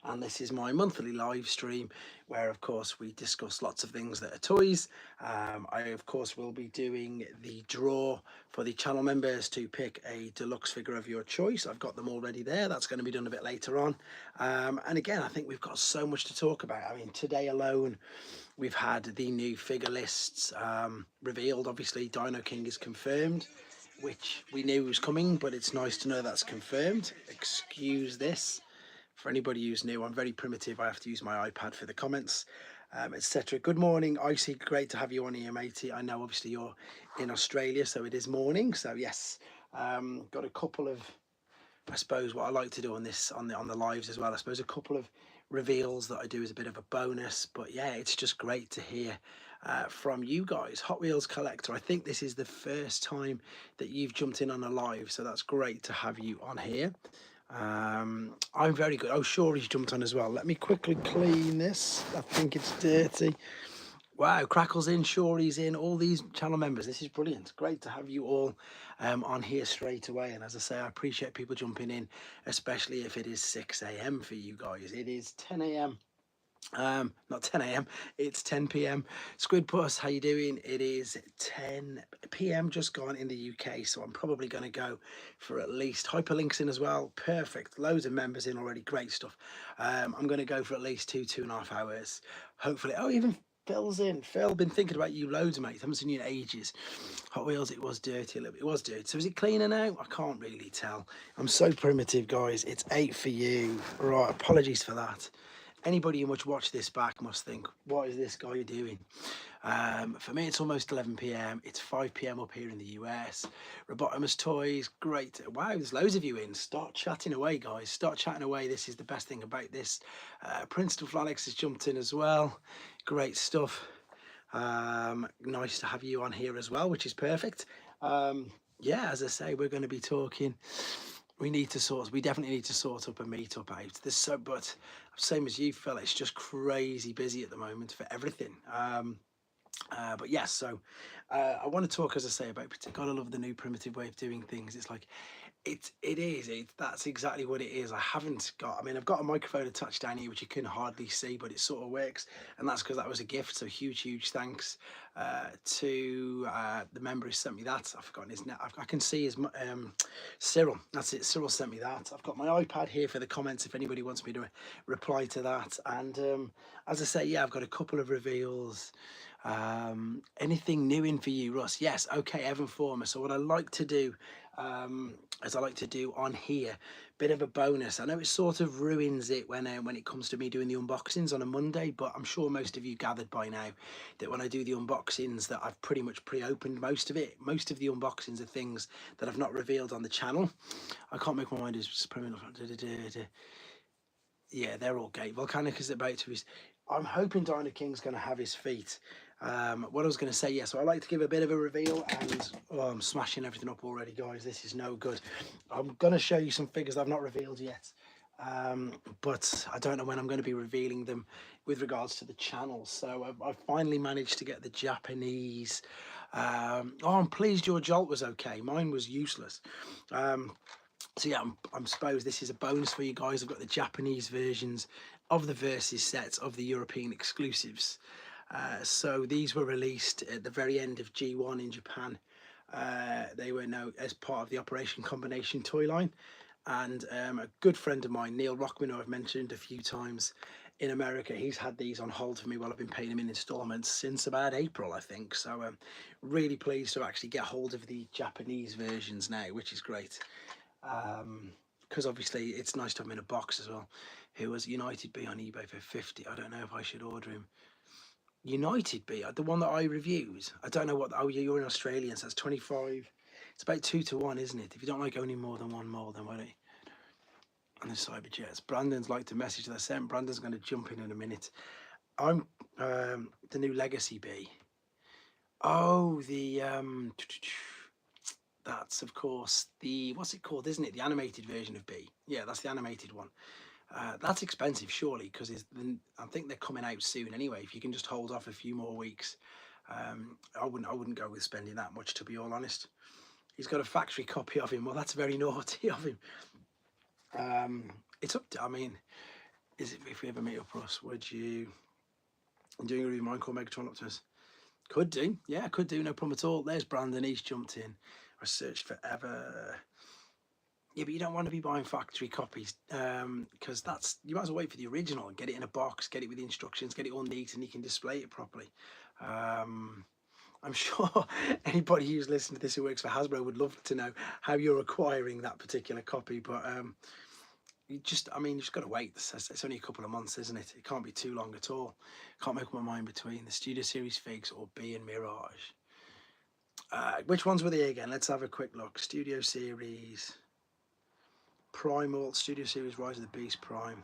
and this is my monthly live stream where of course we discuss lots of things that are toys. I of course will be doing the draw for the channel members to pick a deluxe figure of your choice. I've got them already there. That's going to be done a bit later on. And again, I think we've got so much to talk about. I mean, today alone we've had the new figure lists revealed. Obviously Dino King is confirmed, which we knew was coming, but it's nice to know that's confirmed. Excuse this for anybody who's new. I'm very primitive. I have to use my iPad for the comments, etc. Good morning, Icy. Great to have you on here, matey. I know obviously you're in Australia, so it is morning. So yes, got a couple of, I suppose, what I like to do on this on the lives as well. I suppose a couple of reveals that I do as a bit of a bonus. But yeah, it's just great to hear from you guys. Hot Wheels Collector, I think this is the first time that you've jumped in on a live, so that's great to have you on here. I'm very good. Oh, sure, he's jumped on as well. Let me quickly clean this. I think it's dirty. Wow, Crackle's in, Shorey's in, all these channel members. This is brilliant. Great to have you all on here straight away. And as I say, I appreciate people jumping in, especially if it is 6 a.m. for you guys. It is 10 a.m. Not 10 a.m. It's 10 p.m. Squid Puss, how you doing? It is 10 p.m. just gone in the UK, so I'm probably going to go for at least hyperlinks in as well. Perfect. Loads of members in already. Great stuff. I'm going to go for at least 2.5 hours. Hopefully. Oh, even Phil's in. Phil, been thinking about you loads, mate. Haven't seen you in ages. Hot Wheels, it was dirty a little bit. It was dirty. So is it cleaner now? I can't really tell. I'm so primitive, guys. It's 8 for you. Right, apologies for that. Anybody who much watch this back must think, what is this guy doing? For me, it's almost 11 p.m. It's 5 p.m. up here in the US. Robotimus Toys, great. Wow, there's loads of you in. Start chatting away, guys. Start chatting away. This is the best thing about this. Princeton Flonix has jumped in as well. Great stuff. Nice to have you on here as well, which is perfect. Yeah, as I say, we're going to be talking. We definitely need to sort up a meetup out. There's so, but same as you, Phil, it's just crazy busy at the moment for everything. But yes, so I want to talk, as I say, about, gotta love the new primitive way of doing things. It's like, that's exactly what it is. I mean, I've got a microphone attached down here which you can hardly see, but it sort of works, and that's because that was a gift. So huge thanks to the member who sent me that. I've forgotten his name. I can see his Cyril. That's it. Cyril sent me that. I've got my iPad here for the comments if anybody wants me to reply to that. And as I say, yeah, I've got a couple of reveals. Anything new in for you, Russ? Yes. Okay, Evan Former. So what I like to do, as I like to do on here, bit of a bonus. I know it sort of ruins it when it comes to me doing the unboxings on a Monday, but I'm sure most of you gathered by now that when I do the unboxings that I've pretty much pre-opened most of it. Most of the unboxings are things that I've not revealed on the channel. I can't make my mind as yeah, they're all gay. Volcanic is about to be. I'm hoping Dino King's going to have his feet. What I was going to say, yeah, so I like to give a bit of a reveal, and I'm smashing everything up already, guys. This is no good. I'm going to show you some figures I've not revealed yet, but I don't know when I'm going to be revealing them with regards to the channel. So I've finally managed to get the Japanese. Oh, I'm pleased your Jolt was okay. Mine was useless. So yeah, I'm suppose this is a bonus for you guys. I've got the Japanese versions of the Versus sets of the European exclusives. So these were released at the very end of G1 in Japan. They were now as part of the Operation Combination toy line. And a good friend of mine, Neil Rockman, who I've mentioned a few times in America, he's had these on hold for me while I've been paying him in installments since about April, I think. So really pleased to actually get hold of the Japanese versions now, which is great. Because obviously it's nice to have him in a box as well. Who was United B on eBay for 50? I don't know if I should order him. United B, the one that I reviewed. I don't know what. Oh, yeah, you're in Australian, so that's 25. It's about 2-1, isn't it? If you don't like owning more than one mold, then why don't you? And the Cyber Jets. Brandon's like to message that I sent. Brandon's going to jump in a minute. I'm the new Legacy B. Oh, the that's of course the, what's it called, isn't it? The animated version of B. Yeah, that's the animated one. That's expensive, surely, because I think they're coming out soon anyway. If you can just hold off a few more weeks, I wouldn't go with spending that much, to be all honest. He's got a factory copy of him. Well, that's very naughty of him. It's up to, I mean, is if we ever meet up, Russ, would you doing a review of Minecore Megatron Optimus? Could do, yeah, could do, no problem at all. There's Brandon, he's jumped in. I searched forever. Yeah, but you don't want to be buying factory copies because that's, you might as well wait for the original and get it in a box, get it with the instructions, get it all neat, and you can display it properly. I'm sure anybody who's listened to this who works for Hasbro would love to know how you're acquiring that particular copy, but you just, I mean, you just got to wait. It's only a couple of months, isn't it? It can't be too long at all. Can't make up my mind between the Studio Series figs or B and Mirage. Which ones were they again? Let's have a quick look. Studio Series Primal, Studio Series Rise of the Beast Prime.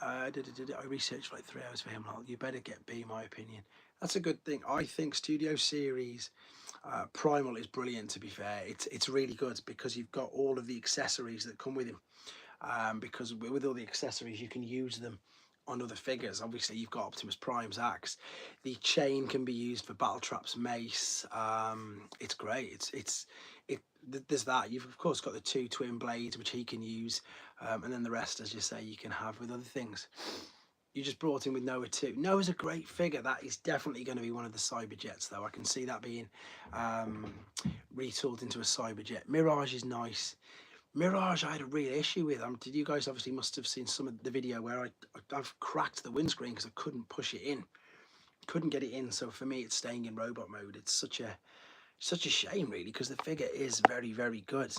I researched for like 3 hours for him. You better get B, my opinion. That's a good thing. I think Studio Series Primal is brilliant, to be fair. It's really good because you've got all of the accessories that come with him. Because with all the accessories you can use them on other figures. Obviously you've got Optimus Prime's axe, the chain can be used for Battletrap's mace. It's great. There's that. You've of course got the 2 twin blades which he can use, and then the rest, as you say, you can have with other things. You just brought in with Noah too. Noah's a great figure. That is definitely going to be one of the Cyberjets, though. I can see that being retooled into a Cyberjet. Mirage is nice. Mirage I had a real issue with. Did you guys obviously must have seen some of the video where I've cracked the windscreen because I couldn't push it in. Couldn't get it in, so for me it's staying in robot mode. It's such a shame really, because the figure is very, very good.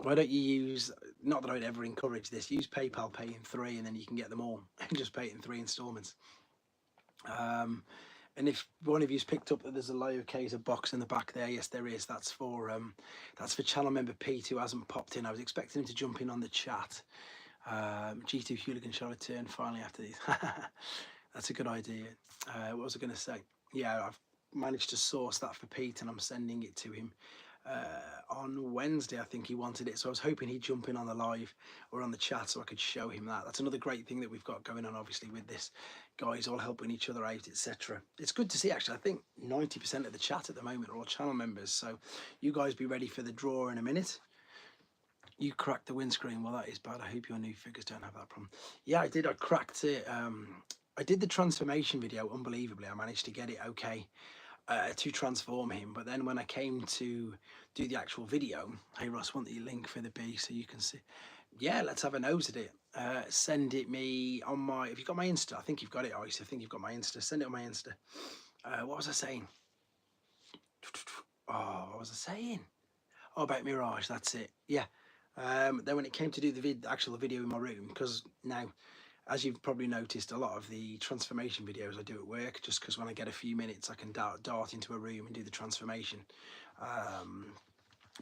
Why don't you use, not that I'd ever encourage this, use PayPal Pay in 3 and then you can get them all and just pay it in 3 installments. And if one of you's picked up that there's a lowercase box in the back there, yes there is. That's for channel member Pete, who hasn't popped in. I was expecting him to jump in on the chat. G2 Hooligan shall return finally after these. That's a good idea. What was I going to say? Yeah, I've managed to source that for Pete and I'm sending it to him on Wednesday. I think he wanted it, so I was hoping he'd jump in on the live or on the chat so I could show him that. That's another great thing that we've got going on, obviously, with this, guys all helping each other out, etc. It's good to see, actually. I think 90% of the chat at the moment are all channel members, so you guys be ready for the draw in a minute. You cracked the windscreen. Well, that is bad. I hope your new figures don't have that problem. Yeah, I did. I cracked it. I did the transformation video. Unbelievably, I managed to get it okay to transform him. But then when I came to do the actual video, hey Ross, want the link for the B so you can see. Yeah, let's have a nose at it. Send it me on my, if you've got my Insta, I think you've got it, Ice. I think you've got my Insta. Send it on my Insta. What was I saying? Oh, what was I saying? Oh, about Mirage, that's it. Yeah. Then when it came to do the actual video in my room, because now, as you've probably noticed, a lot of the transformation videos I do at work, just because when I get a few minutes I can dart into a room and do the transformation.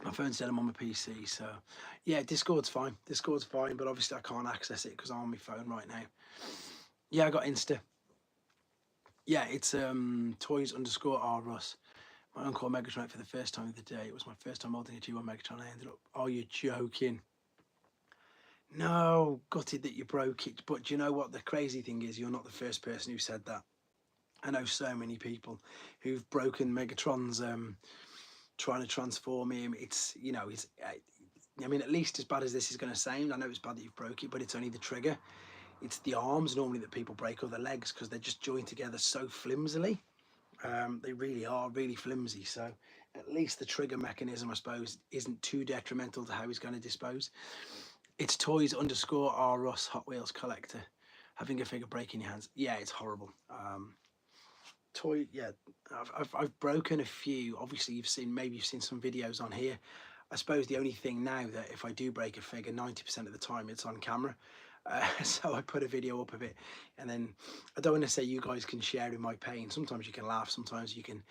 My phone's dead, I'm on my PC, so yeah, Discord's fine, but obviously I can't access it because I'm on my phone right now. Yeah, I got Insta. Yeah, it's toys_r Russ. My uncle Megatron for the first time of the day. It was my first time holding a G1 Megatron. I ended up, oh, you're joking. No, gutted that you broke it. But do you know what the crazy thing is? You're not the first person who said that. I know so many people who've broken Megatrons trying to transform him. It's, you know, it's, I mean, at least as bad as this is going to sound, I know it's bad that you've broke it, but it's only the trigger. It's the arms normally that people break, or the legs, because they're just joined together so flimsily. They really are really flimsy, so at least the trigger mechanism, I suppose, isn't too detrimental to how he's going to dispose. It's toys_r Russ Hot Wheels collector. Having a figure break in your hands, yeah, it's horrible. Yeah, I've broken a few. Obviously maybe you've seen some videos on here. I suppose the only thing now that if I do break a figure, 90% of the time it's on camera. So I put a video up of it, and then I don't want to say you guys can share in my pain. Sometimes you can laugh, sometimes you can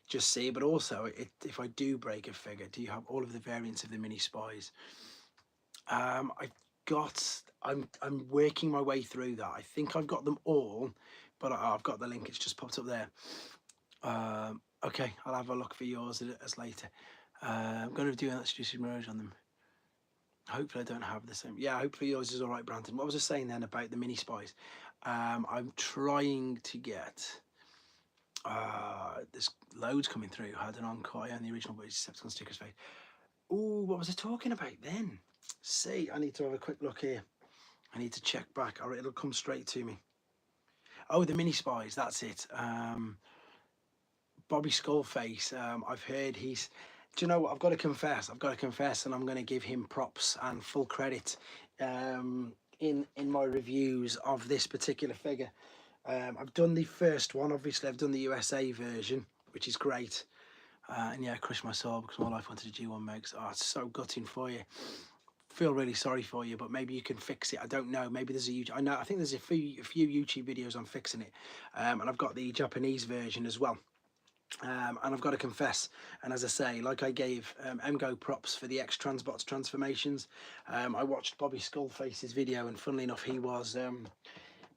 just see, but also if I do break a figure, do you have all of the variants of the mini spies? I'm working my way through that. I think I've got them all, but I've got the link, it's just popped up there. Okay, I'll have a look for yours as later. I'm going to do an extra merge on them. Hopefully I don't have the same. Yeah, hopefully yours is all right, Brandon. What was I saying then about the mini spies? I'm trying to get, there's loads coming through. I had an Encore on the original, but it's Decepticon stickers fade. Ooh, what was I talking about then? See, I need to have a quick look here. I need to check back, or it'll come straight to me. Oh, the mini spies, that's it. Bobby Skullface, I've heard he's. Do you know what? I've got to confess. I've got to confess, and I'm going to give him props and full credit in my reviews of this particular figure. I've done the first one. Obviously, I've done the USA version, which is great. And yeah, I crushed my soul because my life wanted a G1 Megs. Oh, it's so gutting for you. Feel really sorry for you, but maybe you can fix it. I don't know. Maybe there's a YouTube. I know. I think there's a few YouTube videos on fixing it, and I've got the Japanese version as well. And I've got to confess, and as I say, like I gave MGO props for the X Transbots transformations, I watched Bobby Skullface's video, and funnily enough, he was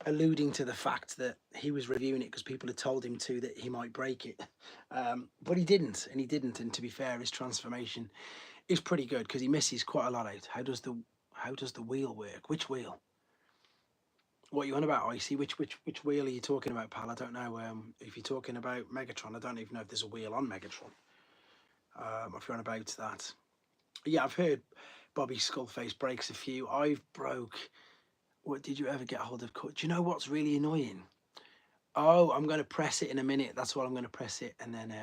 alluding to the fact that he was reviewing it because people had told him to, that he might break it, but he didn't, and to be fair, his transformation is pretty good because he misses quite a lot out. How does the wheel work? Which wheel? What are you on about, Icy? Which wheel are you talking about, pal? I don't know. If you're talking about Megatron, I don't even know if there's a wheel on Megatron. If you're on about that, yeah, I've heard Bobby Skullface breaks a few. I've broke. What did you ever get hold of? Do you know what's really annoying? Oh, I'm going to press it in a minute. That's what I'm going to press it, and then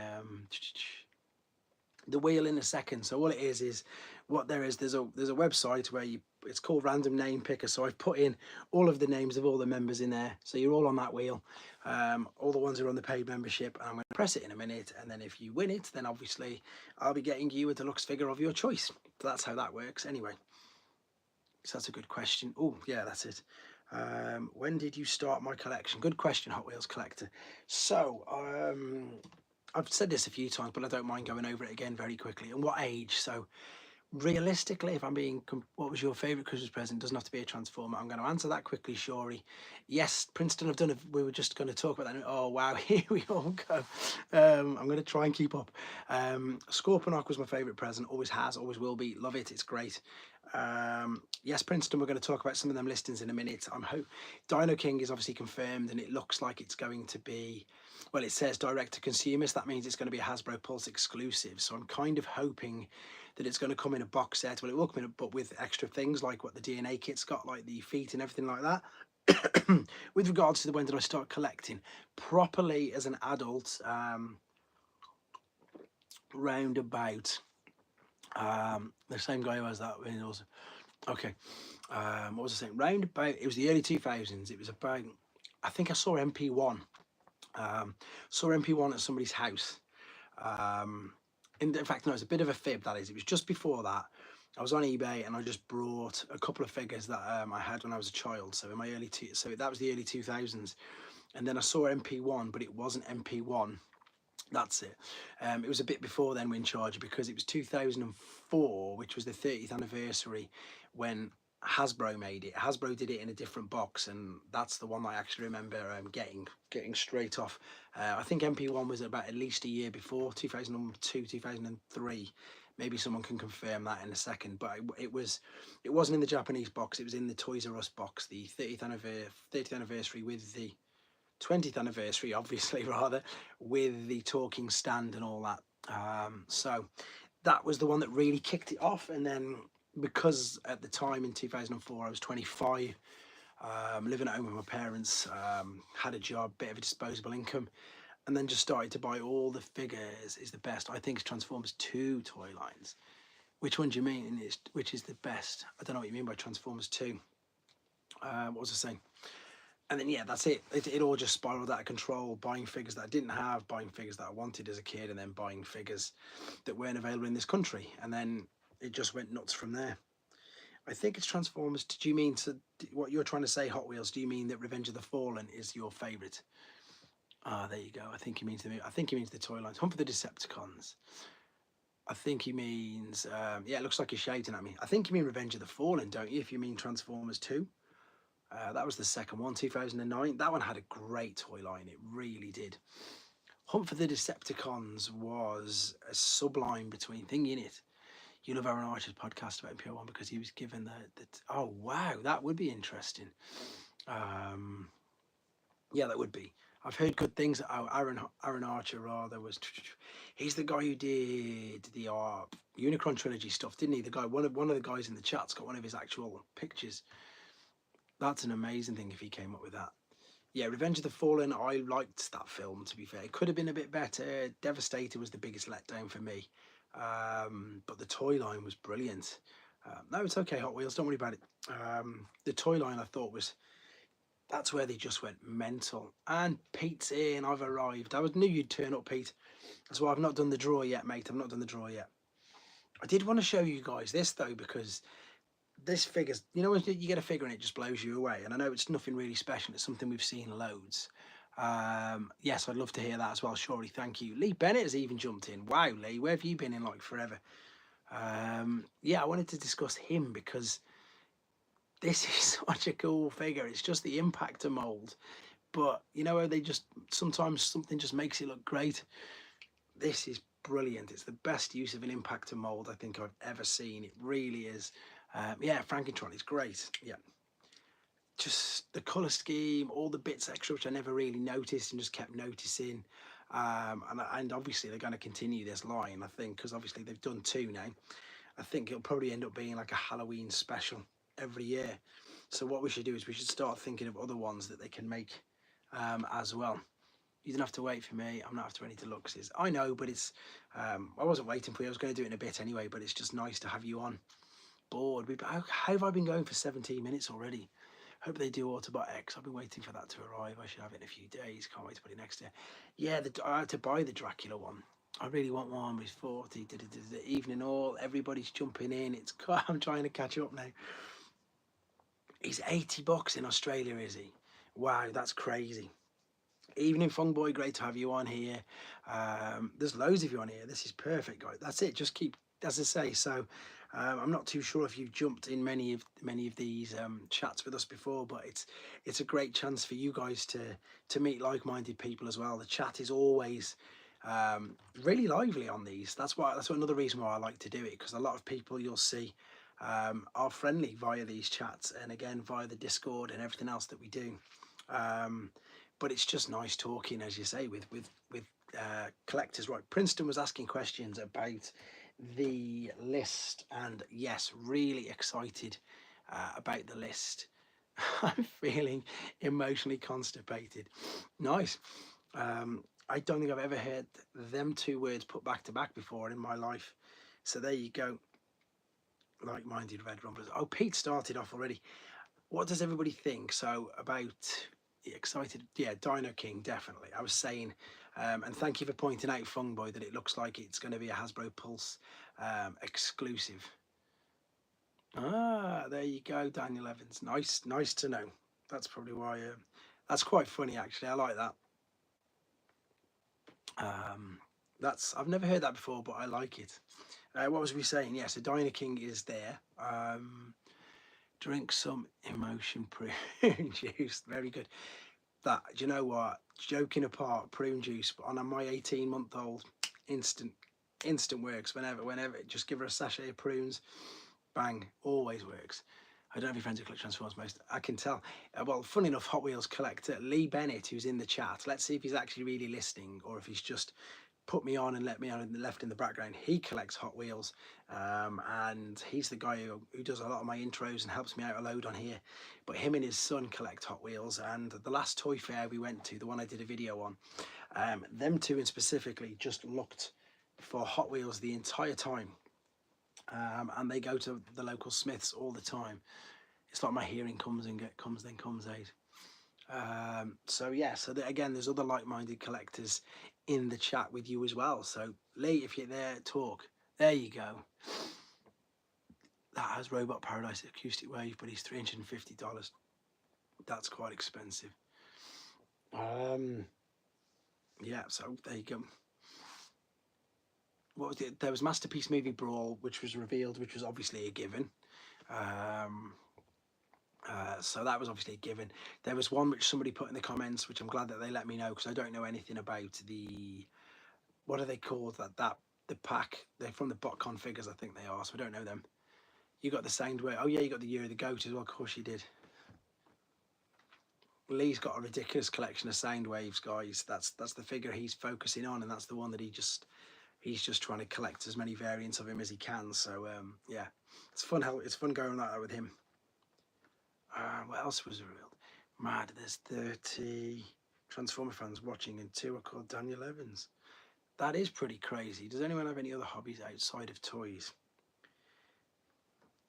the wheel in a second. So all it is what there's a website where it's called Random Name Picker. So I've put in all of the names of all the members in there, so you're all on that wheel, all the ones who are on the paid membership, and I'm going to press it in a minute, and then if you win it, then obviously I'll be getting you a deluxe figure of your choice. So that's how that works anyway. So that's a good question. Oh yeah, that's it. When did you start my collection? Good question, Hot Wheels collector. So I've said this a few times, but I don't mind going over it again very quickly. And what age? So realistically, if I'm being, what was your favourite Christmas present? Doesn't have to be a Transformer. I'm going to answer that quickly, Shori. Yes, Princeton have done. We were just going to talk about that. Oh wow, here we all go. I'm going to try and keep up. Scorponok was my favourite present. Always has, always will be. Love it. It's great. Yes, Princeton, we're going to talk about some of them listings in a minute. Dino King is obviously confirmed, and it looks like it's going to be, well, it says direct to consumers. That means it's going to be a Hasbro Pulse exclusive. So I'm kind of hoping that it's going to come in a box set. Well, it will come in, but with extra things like what the DNA kit's got, like the feet and everything like that. With regards to the when did I start collecting properly as an adult, round about the same guy who has that. Okay. What was I saying? Round about, it was the early 2000s. It was about, I think I saw MP1. Saw MP1 at somebody's house. In fact, no, it's a bit of a fib, that is. It was just before that. I was on eBay and I just brought a couple of figures that I had when I was a child. So in my so that was the early 2000s. And then I saw MP1, but it wasn't MP1. That's it. It was a bit before then Windcharger, because it was 2004, which was the 30th anniversary when Hasbro made it. Hasbro did it in a different box, and that's the one I actually remember getting straight off. I think MP1 was about at least a year before, 2002, 2003. Maybe someone can confirm that in a second, but it wasn't in the Japanese box. It was in the Toys R Us box, the 30th anniversary with the 20th anniversary, obviously, rather, with the talking stand and all that. So that was the one that really kicked it off. And then, because at the time in 2004 I was 25, living at home with my parents, had a job, bit of a disposable income, and then just started to buy all the figures. Is the best, I think, is Transformers 2 toy lines. Which one do you mean? Which is the best? I don't know what you mean by Transformers 2. What was I saying? And then, yeah, that's it. It all just spiraled out of control, buying figures that I didn't have, buying figures that I wanted as a kid, and then buying figures that weren't available in this country. And then it just went nuts from there. I think it's Transformers. Do you mean, what you're trying to say, Hot Wheels, do you mean that Revenge of the Fallen is your favourite? Ah, there you go. I think he means the toy lines. Hunt for the Decepticons. I think he means, yeah, it looks like you're shouting at me. I think you mean Revenge of the Fallen, don't you, if you mean Transformers 2? That was the second one, 2009. That one had a great toy line. It really did. Hunt for the Decepticons was a sublime between thing in it. You love Aaron Archer's podcast about MPO1 because he was given the oh wow, that would be interesting. Yeah, that would be. I've heard good things. Oh, Aaron Archer rather was. He's the guy who did the Unicron trilogy stuff, didn't he? The guy, one of the guys in the chat's got one of his actual pictures. That's an amazing thing if he came up with that. Yeah, Revenge of the Fallen. I liked that film. To be fair, it could have been a bit better. Devastator was the biggest letdown for me, but the toy line was brilliant. No, it's okay, Hot Wheels. Don't worry about it. The toy line I thought was that's where they just went mental. And Pete's in. I've arrived. Knew you'd turn up, Pete. That's why I've not done the draw yet, mate. I've not done the draw yet. I did want to show you guys this though, because this figure's, you know, when you get a figure and it just blows you away. And I know it's nothing really special. It's something we've seen loads. Yes, I'd love to hear that as well. Surely, thank you. Lee Bennett has even jumped in. Wow, Lee, where have you been in like forever? Yeah, I wanted to discuss him because this is such a cool figure. It's just the impactor mold, but you know, they just sometimes something just makes it look great. This is brilliant. It's the best use of an impactor mold I think I've ever seen. It really is. Yeah, Frankentron is great. Yeah, just the color scheme, all the bits extra which I never really noticed and just kept noticing. And obviously they're going to continue this line, I think, because obviously they've done two now. I think it'll probably end up being like a Halloween special every year. So what we should do is we should start thinking of other ones that they can make as well. You don't have to wait for me. I'm not after any deluxes. I know, but it's I wasn't waiting for you. I was going to do it in a bit anyway, but it's just nice to have you on board. How have I been going for 17 minutes already? Hope they do Autobot X. I've been waiting for that to arrive. I should have it in a few days. Can't wait to put it next year. Yeah, I had to buy the Dracula one. I really want one with 40. The evening all. Everybody's jumping in. I'm trying to catch up now. He's $80 in Australia, is he? Wow, that's crazy. Evening Fung Boy, great to have you on here. There's loads of you on here. This is perfect, guys. That's it. Just keep, as I say. So I'm not too sure if you've jumped in many of these chats with us before, but it's a great chance for you guys to meet like-minded people as well. The chat is always really lively on these. That's another reason why I like to do it, because a lot of people you'll see are friendly via these chats, and again via the Discord and everything else that we do. But it's just nice talking, as you say, with collectors. Right, Princeton was asking questions about the list, and yes, really excited about the list. I'm feeling emotionally constipated. Nice. I don't think I've ever heard them two words put back to back before in my life. So there you go. Like-minded red rumblers. Oh, Pete started off already. What does everybody think? So about excited, yeah, Dino King, definitely. I was saying, and thank you for pointing out, Fungboy, that it looks like it's going to be a Hasbro Pulse exclusive. Ah, there you go, Daniel Evans. Nice to know. That's probably why. That's quite funny, actually. I like that. I've never heard that before, but I like it. What was we saying? Yeah, so Dino King is there. Drink some emotion prune juice. Very good. That, do you know what? Joking apart, prune juice on my 18-month-old, instant works. Whenever, just give her a sachet of prunes, bang, always works. I don't have any friends who collect Transformers most. I can tell. Well, funny enough, Hot Wheels collector Lee Bennett, who's in the chat. Let's see if he's actually really listening or if he's just put me on and let me on and left in the background. He collects Hot Wheels, and he's the guy who does a lot of my intros and helps me out a load on here. But him and his son collect Hot Wheels, and the last toy fair we went to, the one I did a video on, them two in specifically just looked for Hot Wheels the entire time, and they go to the local Smiths all the time. It's like my hearing comes out. So yeah, so again, there's other like-minded collectors in the chat with you as well. So Lee, if you're there, talk. There you go. That has Robot Paradise Acoustic Wave, but he's $350. That's quite expensive. Yeah, so there you go. What was it? There was Masterpiece Movie Brawl, which was revealed, which was obviously a given. So that was obviously a given. There was one which somebody put in the comments, which I'm glad that they let me know, because I don't know anything about the, what are they called? The pack. They're from the BotCon figures, I think they are. So I don't know them. You got the Soundwave. Oh yeah, you got the Year of the Goat as well. Of course you did. Lee's got a ridiculous collection of sound waves, guys. That's the figure he's focusing on, and that's the one that he's just trying to collect as many variants of him as he can. So yeah, it's fun. It's fun going like that with him. What else was revealed? Mad. There's 30 Transformer fans watching, and 2 are called Daniel Evans. That is pretty crazy. Does anyone have any other hobbies outside of toys?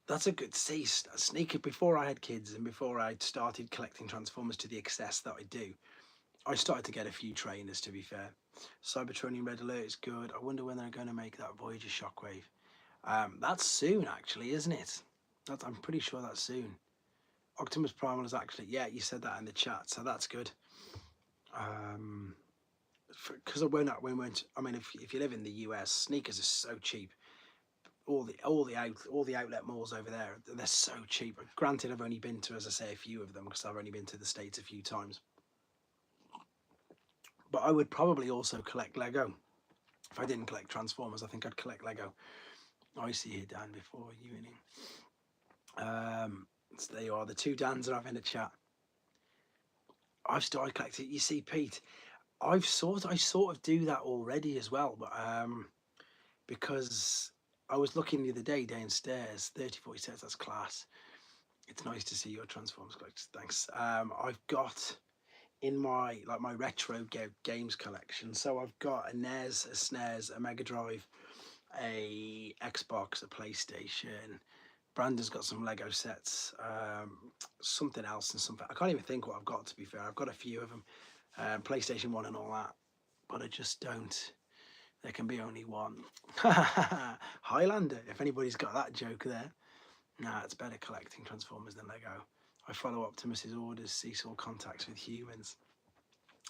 That's a good sneaker. Before I had kids and before I started collecting Transformers to the excess that I do, I started to get a few trainers, to be fair. Cybertronian Red Alert is good. I wonder when they're going to make that Voyager Shockwave. That's soon, actually, isn't it? I'm pretty sure that's soon. Optimus Primal is actually, yeah, you said that in the chat, so that's good. Because I won't. I mean, if you live in the US, sneakers are so cheap. All the outlet malls over there, they're so cheap. Granted, I've only been to, as I say, a few of them because I've only been to the States a few times. But I would probably also collect Lego. If I didn't collect Transformers, I think I'd collect Lego. I see you, Dan, before you and him. So there you are. The 2 Dans are having a chat. I've started collecting. You see, Pete, I sort of do that already as well, but because I was looking the other day downstairs, 3040 sets, that's class. It's nice to see your Transformers collection. Thanks. I've got in my retro games collection. So I've got a NES, a SNES, a Mega Drive, a Xbox, a PlayStation. Brandon's got some Lego sets, something else and something. I can't even think what I've got, to be fair. I've got a few of them, PlayStation 1 and all that, but I just don't. There can be only one. Highlander, if anybody's got that joke there. Nah, it's better collecting Transformers than Lego. I follow Optimus's orders, cease all contacts with humans.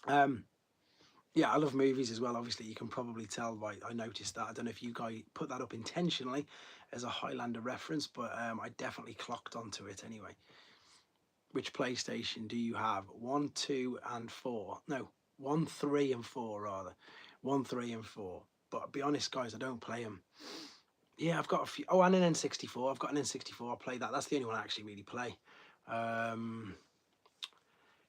Yeah, I love movies as well. Obviously, you can probably tell by I noticed that. I don't know if you guys put that up intentionally as a Highlander reference, but I definitely clocked onto it anyway. Which PlayStation do you have? 1, 2, and 4. No, 1, 3, and 4 rather. 1, 3, and 4. But be honest, guys, I don't play them. Yeah, I've got a few. Oh, and an N64. I've got an N64. I'll play that. That's the only one I actually really play.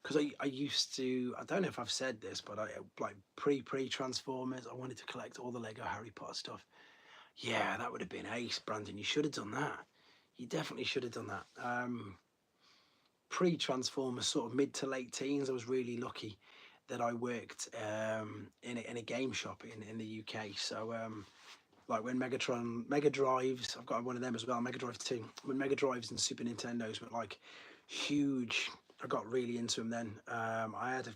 Because I used to, I don't know if I've said this, but I like pre-Transformers, I wanted to collect all the Lego Harry Potter stuff. Yeah, that would have been ace, Brandon. You should have done that. You definitely should have done that. Pre-Transformers, sort of mid to late teens, I was really lucky that I worked in a game shop in the UK. So like when Mega Drives, I've got one of them as well, Mega Drive 2. When Mega Drives and Super Nintendos were like huge, I got really into them then. I had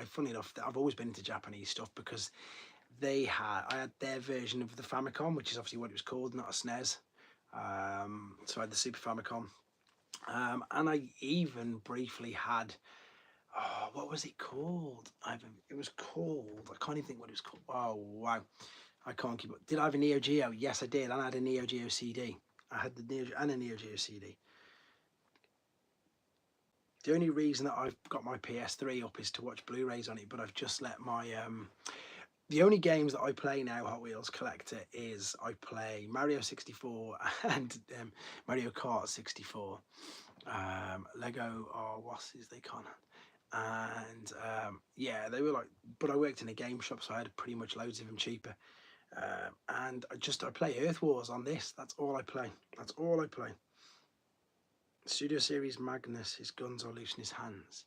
funny enough, I've always been into Japanese stuff because I had their version of the Famicom, which is obviously what it was called, not a SNES. So I had the Super Famicom. And I even briefly had, what was it called? It was called, I can't even think what it was called. Oh, wow. I can't keep up. Did I have a Neo Geo? Yes, I did. And I had a Neo Geo CD. I had the Neo and a Neo Geo CD. The only reason that I've got my PS3 up is to watch Blu-rays on it, but I've just let my the only games that I play now, Hot Wheels Collector, is I play Mario 64 and Mario Kart 64. Lego are wasses, they can't. And yeah, they were like, but I worked in a game shop, so I had pretty much loads of them cheaper. And I play Earth Wars on this. That's all I play. That's all I play. Studio Series Magnus, his guns are loose in his hands.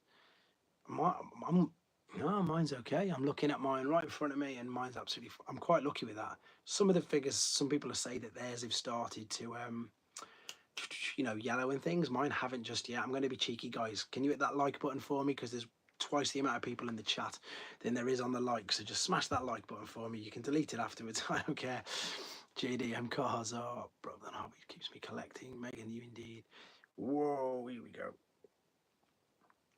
No, mine's okay. I'm looking at mine right in front of me, and mine's absolutely. I'm quite lucky with that. Some of the figures, some people have said that theirs have started to, yellow and things. Mine haven't just yet. I'm going to be cheeky, guys. Can you hit that like button for me? Because there's twice the amount of people in the chat than there is on the like. So just smash that like button for me. You can delete it afterwards. I don't care. JDM cars are brother than hobby keeps me collecting. Megan, you indeed. Whoa, here we go.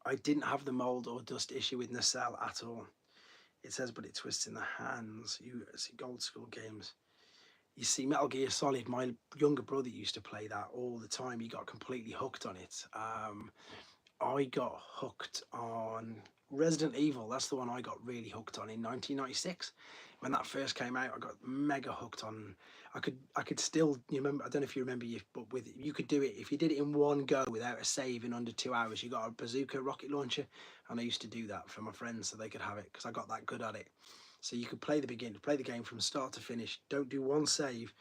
I didn't have the mold or dust issue with nacelle at all. It says, but it twists in the hands. You see old school games. You see Metal Gear Solid, my younger brother used to play that all the time. He got completely hooked on it. I got hooked on Resident Evil, that's the one I got really hooked on in 1996. When that first came out, I got mega hooked on. I could still, you remember, I don't know if you remember, but with you could do it if you did it in one go without a save in under 2 hours. You got a bazooka rocket launcher, and I used to do that for my friends so they could have it because I got that good at it. So you could play the game from start to finish. Don't do one save.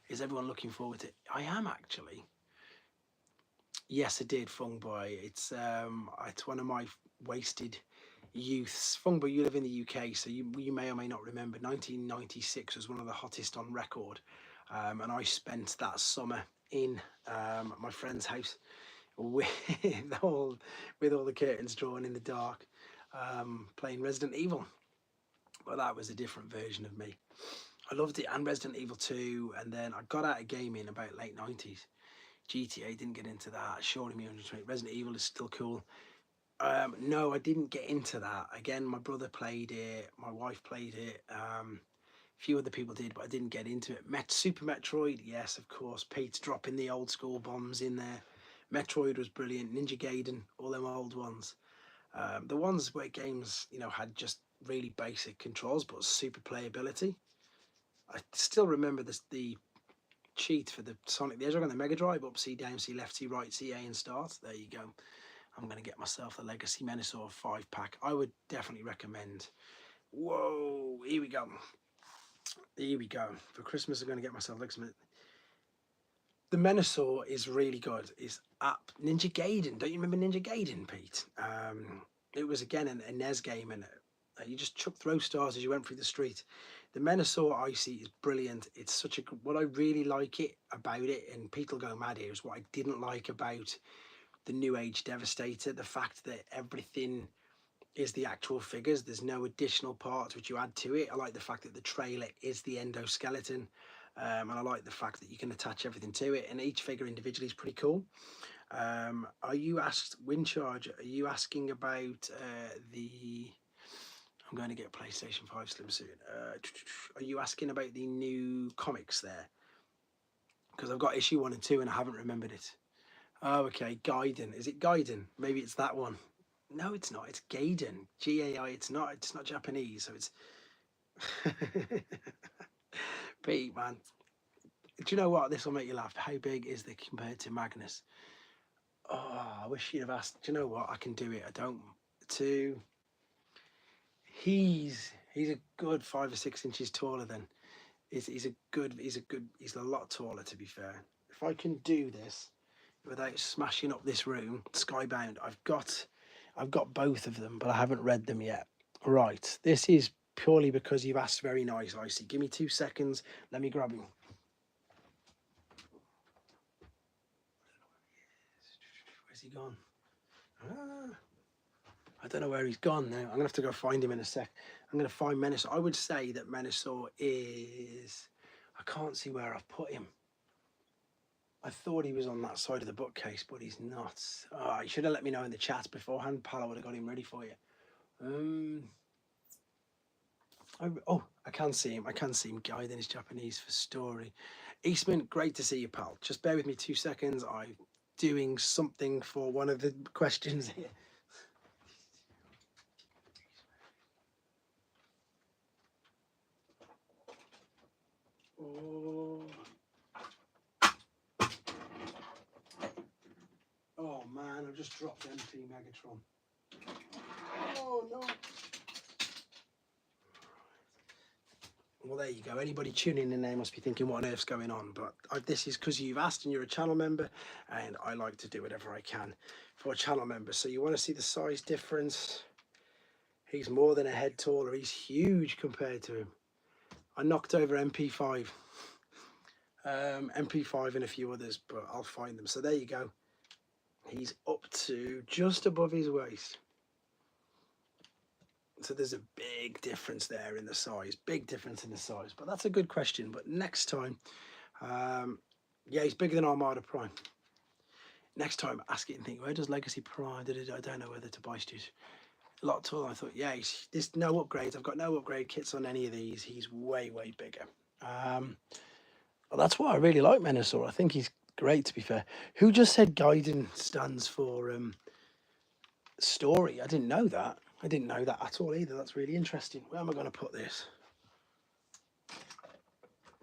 Is everyone looking forward to it? I am actually. Yes, I did, Fung Boy. It's one of my wasted youths. Fung Boy, you live in the UK, so you may or may not remember. 1996 was one of the hottest on record, and I spent that summer in my friend's house with with all the curtains drawn in the dark, playing Resident Evil. But that was a different version of me. I loved it, and Resident Evil 2, and then I got out of gaming about late 90s. GTA didn't get into that. Surely Me 120. Resident Evil is still cool. No, I didn't get into that. Again, my brother played it. My wife played it. A few other people did, but I didn't get into it. Super Metroid, yes, of course. Pete's dropping the old school bombs in there. Metroid was brilliant. Ninja Gaiden, all them old ones. The ones where games, had just really basic controls, but super playability. I still remember the cheat for the Sonic the Hedgehog on the Mega Drive: up, C down, C left, C right, C A, and start. There you go. I'm going to get myself the Legacy Menasor 5-pack. I would definitely recommend. Whoa, here we go. Here we go. For Christmas, I'm going to get myself Legacy. The Menasor is really good. It's Ninja Gaiden. Don't you remember Ninja Gaiden, Pete? It was, again, a NES game, and you just chuck throw stars as you went through the street. The Menasor Icy is brilliant. It's such a what I really like it about it, and Pete will go mad here, is what I didn't like about the New Age Devastator. The fact that everything is the actual figures. There's no additional parts which you add to it. I like the fact that the trailer is the endoskeleton, and I like the fact that you can attach everything to it, and each figure individually is pretty cool. Are you asked, Windcharge, are you asking about the... I'm going to get PlayStation 5 Slim soon. Are you asking about the new comics there? Because I've got issue 1 and 2 and I haven't remembered it. Oh, okay. Gaiden. Is it Gaiden? Maybe it's that one. No, it's not. It's Gaiden. G-A-I. It's not Japanese, so it's... Pete, man. Do you know what? This will make you laugh. How big is they compared to Magnus? Oh, I wish you'd have asked. Do you know what? I can do it. I don't... He's a good 5 or 6 inches taller than... He's a lot taller, to be fair. If I can do this without smashing up this room, Skybound, I've got both of them, but I haven't read them yet. Right, this is purely because you've asked very nice, Icy. Give me 2 seconds. Let me grab him. Where's he gone? I don't know where he's gone now. I'm going to have to go find him in a sec. I'm going to find Menasor. I would say that Menasor is... I can't see where I've put him. I thought he was on that side of the bookcase, but he's not. Oh, you should have let me know in the chat beforehand, pal. I would have got him ready for you. I can see him. I can see him. Gaiden is Japanese for story. Eastman, great to see you, pal. Just bear with me 2 seconds. I'm doing something for one of the questions here. Oh man, I've just dropped MP Megatron. Oh no. Well, there you go. Anybody tuning in there must be thinking, what on earth's going on? But this is because you've asked and you're a channel member, and I like to do whatever I can for a channel member. So you want to see the size difference? He's more than a head taller. He's huge compared to him. I knocked over MP5. MP5 and a few others, but I'll find them. So there you go. He's up to just above his waist. So there's a big difference there in the size. Big difference in the size. But that's a good question. But next time, yeah, he's bigger than Armada Prime. Next time, ask it and think, where does Legacy Prime? I don't know whether to buy students. A lot taller. I thought, yeah, there's no upgrades. I've got no upgrade kits on any of these. He's way, way bigger. Well, that's why I really like Menasor. I think he's great, to be fair. Who just said Gaiden stands for story? I didn't know that. I didn't know that at all either. That's really interesting. Where am I going to put this?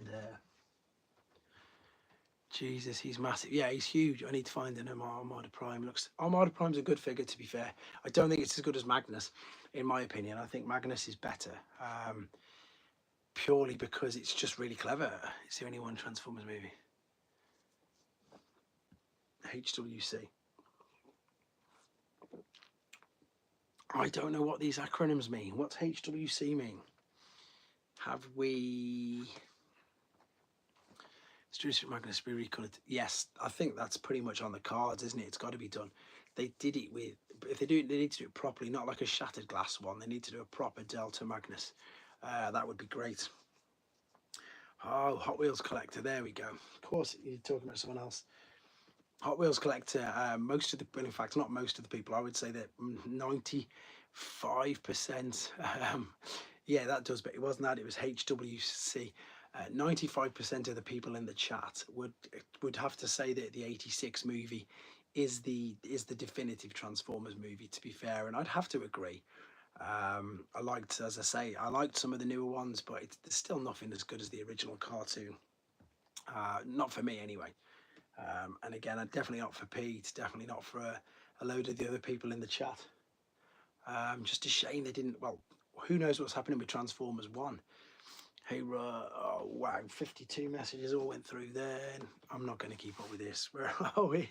There. Jesus, he's massive. Yeah, he's huge. I need to find an Armada Prime. Armada Prime's a good figure, to be fair. I don't think it's as good as Magnus, in my opinion. I think Magnus is better, purely because it's just really clever. It's the only one Transformers movie. HWC. I don't know what these acronyms mean. What's HWC mean? Have we... Studio Magnus be recolored? Yes, I think that's pretty much on the cards, isn't it? It's got to be done. They did it with... If they do it, they need to do it properly, not like a shattered glass one. They need to do a proper Delta Magnus. That would be great. Oh, Hot Wheels Collector. There we go. Of course, you're talking about someone else. Hot Wheels Collector, most of the, well, in fact, not most of the people, I would say that 95%, yeah, that does, but it wasn't that, it was HWC. 95% of the people in the chat would have to say that the 86 movie is the definitive Transformers movie, to be fair, and I'd have to agree. I liked, as I say, I liked some of the newer ones, but there's still nothing as good as the original cartoon. Not for me anyway. And again, definitely not for Pete, definitely not for a load of the other people in the chat. Just a shame they didn't, well, who knows what's happening with Transformers 1. Hey, oh wow, 52 messages all went through there. I'm not going to keep up with this. Where are we?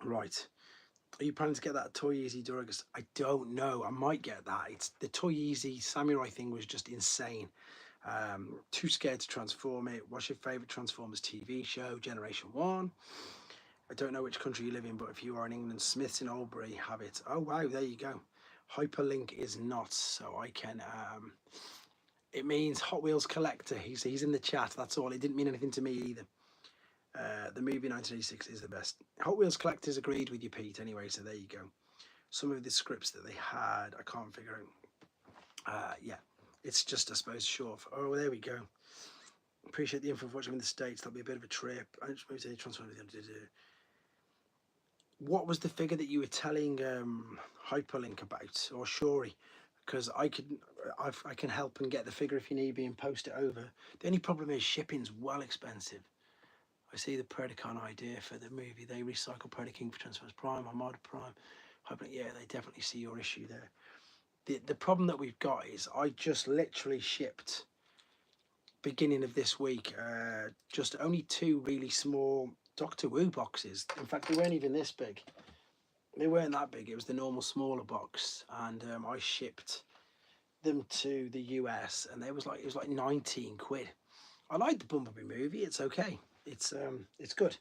Right. Are you planning to get that Toy Easy Duragus? I don't know. I might get that. It's the Toy Easy Samurai thing was just insane. Too scared to transform it. What's your favourite Transformers TV show? Generation 1. I don't know which country you live in, but if you are in England, Smiths in Albury have it. Oh wow, there you go. Hyperlink is not, so I can... it means Hot Wheels Collector. He's in the chat, that's all. It didn't mean anything to me either. The movie 1986 is the best. Hot Wheels Collectors agreed with you, Pete, anyway, so there you go. Some of the scripts that they had, I can't figure out. Yeah, it's just, I suppose, short. Oh, there we go. Appreciate the info of watching in the States. That'll be a bit of a trip. I just moved to Transformers. What was the figure that you were telling Hyperlink about, or Shori? Because I can help and get the figure if you need me and post it over. The only problem is shipping's well expensive. I see the Predacon idea for the movie. They recycle Predaking for Transformers Prime, Armada Prime. Yeah, they definitely see your issue there. The problem that we've got is I just literally shipped, beginning of this week, just only 2 really small Doctor Who boxes. In fact, they weren't even this big. They weren't that big. It was the normal smaller box, and I shipped them to the US, and it was like 19 quid. I like the Bumblebee movie. It's okay. It's good,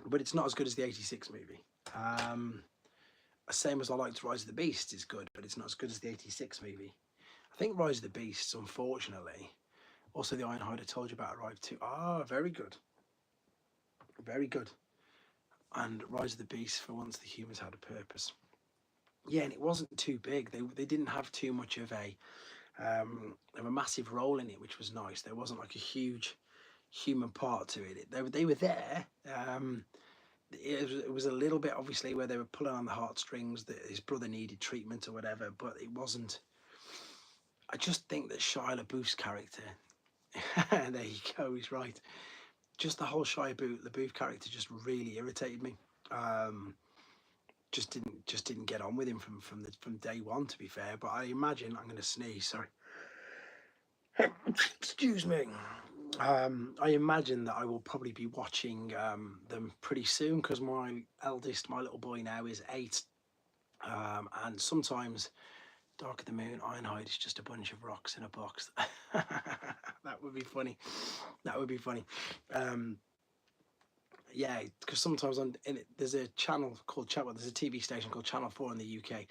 but it's not as good as the 86 movie. Same as I liked Rise of the Beast is good, but it's not as good as the 86 movie. I think Rise of the Beasts, unfortunately. Also, the Ironhide I told you about arrived too. Ah, very good. Very good. And Rise of the Beast, for once the humans had a purpose. Yeah, and it wasn't too big. They didn't have too much of a massive role in it, which was nice. There wasn't like a huge human part to it. They were there. It was a little bit, obviously, where they were pulling on the heartstrings, that his brother needed treatment or whatever, but it wasn't. I just think that Shia LaBeouf's character, there you go, he's right. Just the whole Shia LaBeouf character just really irritated me. Just didn't get on with him from day one, to be fair. But I imagine, I'm going to sneeze, sorry. Excuse me. I imagine that I will probably be watching them pretty soon, because my little boy now is 8, and sometimes Dark of the Moon, Ironhide is just a bunch of rocks in a box. That would be funny. That would be funny. Yeah, because sometimes there's a channel called there's a TV station called Channel 4 in the UK,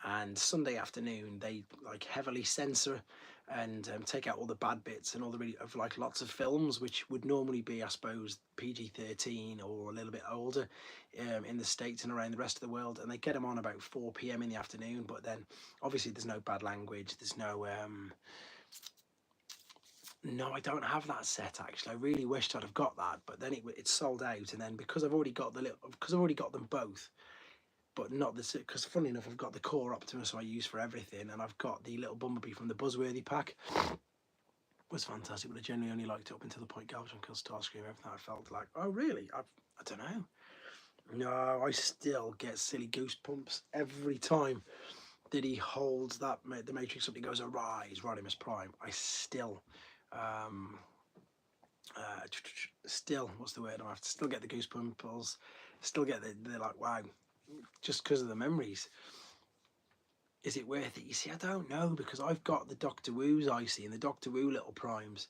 and Sunday afternoon they like heavily censor and take out all the bad bits and all the like lots of films which would normally be, I suppose, PG-13 or a little bit older in the States and around the rest of the world, and they get them on about 4 p.m. in the afternoon. But then obviously there's no bad language, there's no no, I don't have that set actually. I really wished I'd have got that, but then it's sold out. And then because I've already got them both, but not this, because funny enough, I've got the core Optimus I use for everything, and I've got the little Bumblebee from the Buzzworthy pack. It was fantastic, but I generally only liked it up until the point Galvatron killed Starscream. Everything I felt like, oh really? I don't know. No, I still get silly goosebumps every time that he holds that the Matrix up. He goes, "Arise, Rodimus Prime." I still, um, still, what's the word? I have to still get the goosebumps. Still get the like, wow, just because of the memories. Is it worth it? You see, I don't know, because I've got the Doctor Who's Icy and the Doctor Who little primes.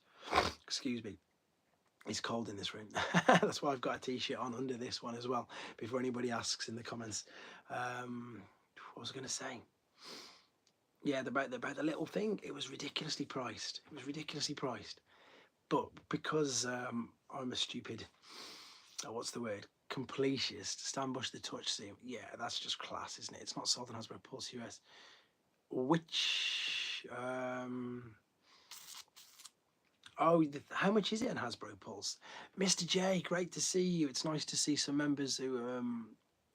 Excuse me. It's cold in this room. That's why I've got a t-shirt on under this one as well, before anybody asks in the comments. What was I going to say? Yeah, about the little thing. It was ridiculously priced. It was ridiculously priced. But because I'm a stupid, what's the word? Completist. Stanbush the touch scene. Yeah, that's just class, isn't it? It's not sold on Hasbro Pulse US. Which oh, how much is it on Hasbro Pulse? Mr. J, great to see you. It's nice to see some members who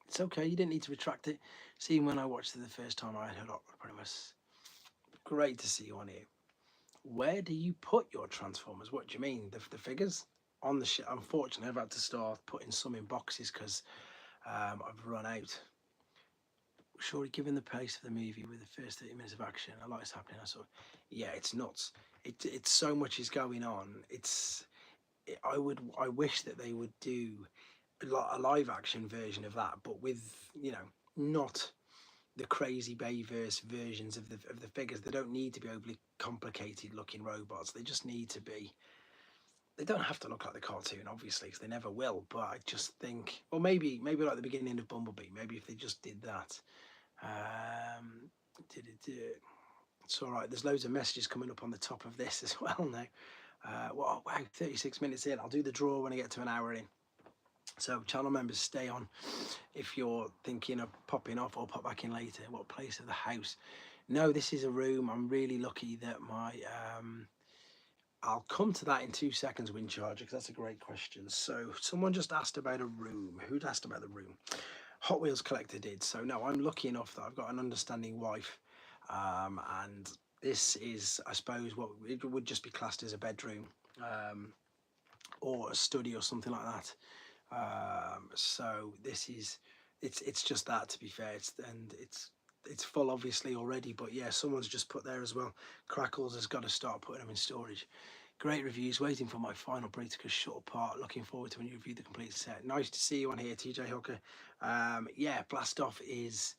it's okay, you didn't need to retract it. Seeing when I watched it the first time, I heard Optimus. Great to see you on here. Where do you put your Transformers? What do you mean? The figures? On the ship? Unfortunately, I've had to start putting some in boxes because I've run out. Surely, given the pace of the movie with the first 30 minutes of action, a lot is happening. I saw, yeah, it's nuts. It's so much is going on. I wish that they would do a live action version of that, but with, you know, not the crazy Bayverse versions of the figures. They don't need to be overly complicated looking robots. They just need to be. They don't have to look like the cartoon, obviously, because they never will. But I just think, or maybe like the beginning of Bumblebee. Maybe if they just did that. It's all right. There's loads of messages coming up on the top of this as well now. Wow, 36 minutes in. I'll do the draw when I get to an hour in. So channel members, stay on if you're thinking of popping off or pop back in later. What place of the house? No, this is a room. I'm really lucky that my I'll come to that in 2 seconds, Wind Charger, because that's a great question. So someone just asked about a room. Who'd asked about the room? Hot Wheels Collector did. So no, I'm lucky enough that I've got an understanding wife, and this is, I suppose, what it would just be classed as a bedroom, or a study or something like that. So this is, it's just that, to be fair. It's full obviously already, but yeah, someone's just put there as well. Crackles has got to start putting them in storage. Great reviews, waiting for my final Brita's short part. Looking forward to when you review the complete set. Nice to see you on here, TJ Hooker. Yeah, Blast Off is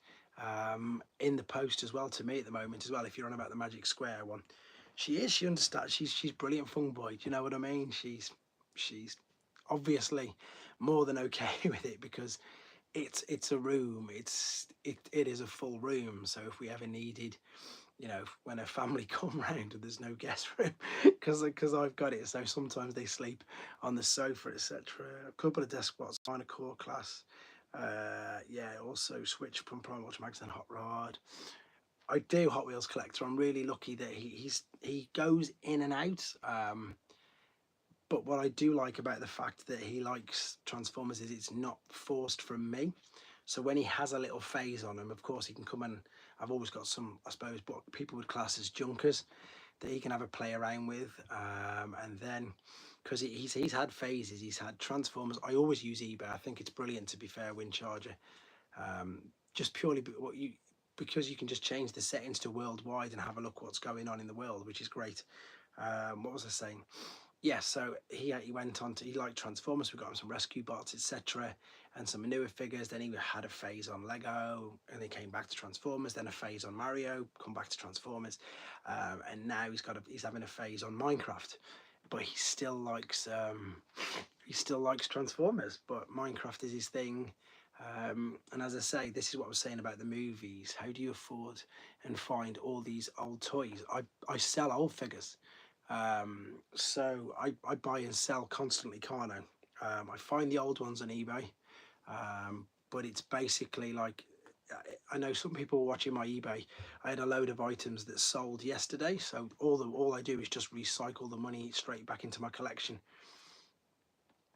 in the post as well to me at the moment as well. If you're on about the Magic Square one, she understands. She's brilliant, Fung Boy. Do you know what I mean? She's obviously more than okay with it, because it's a room. It is a full room. So if we ever needed, you know, when a family come round and there's no guest room, because I've got it, so sometimes they sleep on the sofa, etc. A couple of desk spots on a core class. Yeah, also Switch from Prime Ultra Max and Hot Rod. I do Hot Wheels Collector. I'm really lucky that he goes in and out. But what I do like about the fact that he likes Transformers is it's not forced from me. So when he has a little phase on him, of course he can come and I've always got some, I suppose, what people would class as junkers that he can have a play around with. And then, because he's had phases, he's had Transformers. I always use eBay. I think it's brilliant, to be fair, Wind Charger. Just purely because you can just change the settings to worldwide and have a look what's going on in the world, which is great. What was I saying? Yeah, so he went on to, he liked Transformers. We got him some Rescue Bots, etc., and some newer figures. Then he had a phase on Lego, and he came back to Transformers. Then a phase on Mario, come back to Transformers, and now he's having a phase on Minecraft. But he still likes Transformers. But Minecraft is his thing. And as I say, this is what I was saying about the movies. How do you afford and find all these old toys? I sell old figures. So I buy and sell constantly, Carno. I find the old ones on eBay, but it's basically like, I know some people were watching my eBay. I had a load of items that sold yesterday, so all I do is just recycle the money straight back into my collection.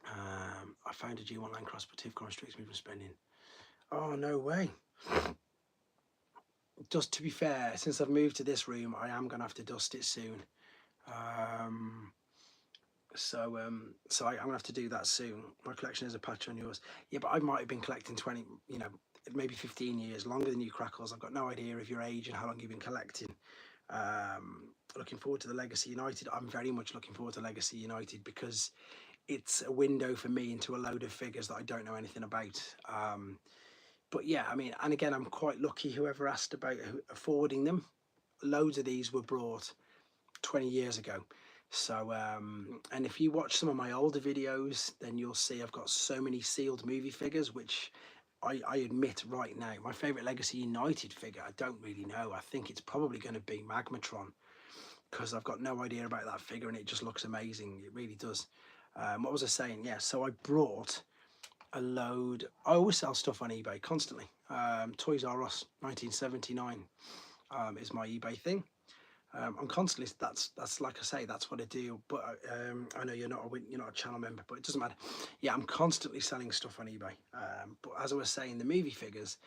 I found a G1 Land Cross, but Tivcon restricts me from spending. Oh, no way. Just to be fair, since I've moved to this room, I am going to have to dust it soon. Um, so I'm gonna have to do that soon. My collection is a patch on yours. Yeah, but I might have been collecting 20, maybe 15 years, longer than you Crackles. I've got no idea of your age and how long you've been collecting. Looking forward to the Legacy United. I'm very much looking forward to Legacy United because it's a window for me into a load of figures that I don't know anything about. But yeah, I mean, and again, I'm quite lucky. Whoever asked about affording them, loads of these were brought 20 years ago. So and if you watch some of my older videos, then you'll see I've got so many sealed movie figures, which I admit right now my favorite Legacy United figure, I don't really know. I think it's probably going to be Magmatron, because I've got no idea about that figure and it just looks amazing. It really does. What was I saying? Yeah, so I brought a load. I always sell stuff on eBay constantly. Toys R Us 1979 is my eBay thing. I'm constantly, that's like I say, that's what I do. But I know you're not a channel member, but it doesn't matter. Yeah, I'm constantly selling stuff on eBay. But as I was saying, the movie figures,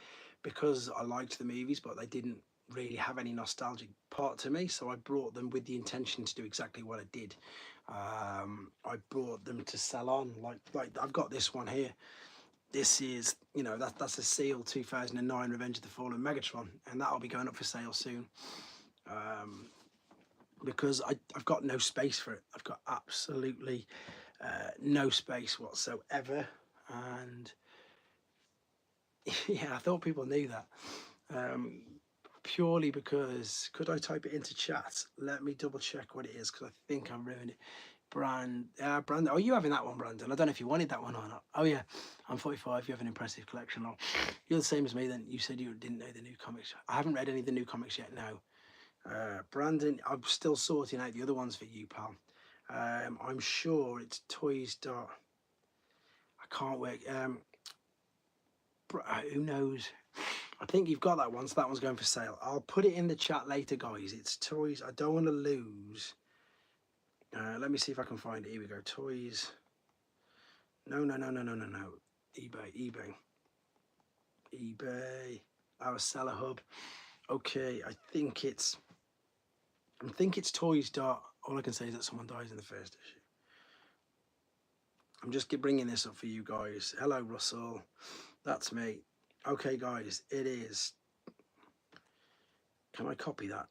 because I liked the movies, but they didn't really have any nostalgic part to me, so I brought them with the intention to do exactly what I did. I brought them to sell on, like I've got this one here. This is, that's a sealed 2009 Revenge of the Fallen Megatron, and that'll be going up for sale soon. Because I've got no space for it. I've got absolutely no space whatsoever. And yeah, I thought people knew that. Purely because, could I type it into chat? Let me double check what it is, because I think I'm ruining it. Brandon. Oh, you having that one, Brandon? I don't know if you wanted that one or not. Oh yeah, I'm 45. You have an impressive collection. Oh, you're the same as me. Then you said you didn't know the new comics. I haven't read any of the new comics yet. No. Brandon, I'm still sorting out the other ones for you, pal. I'm sure it's toys. I can't wait. Who knows? I think you've got that one, so that one's going for sale. I'll put it in the chat later, guys. It's toys. I don't want to lose. Let me see if I can find it. Here we go. Toys. No. eBay. Our seller hub. Okay, I think it's toys. All I can say is that someone dies in the first issue. I'm just bringing this up for you guys. Hello, Russell. That's me. Okay, guys, it is. Can I copy that?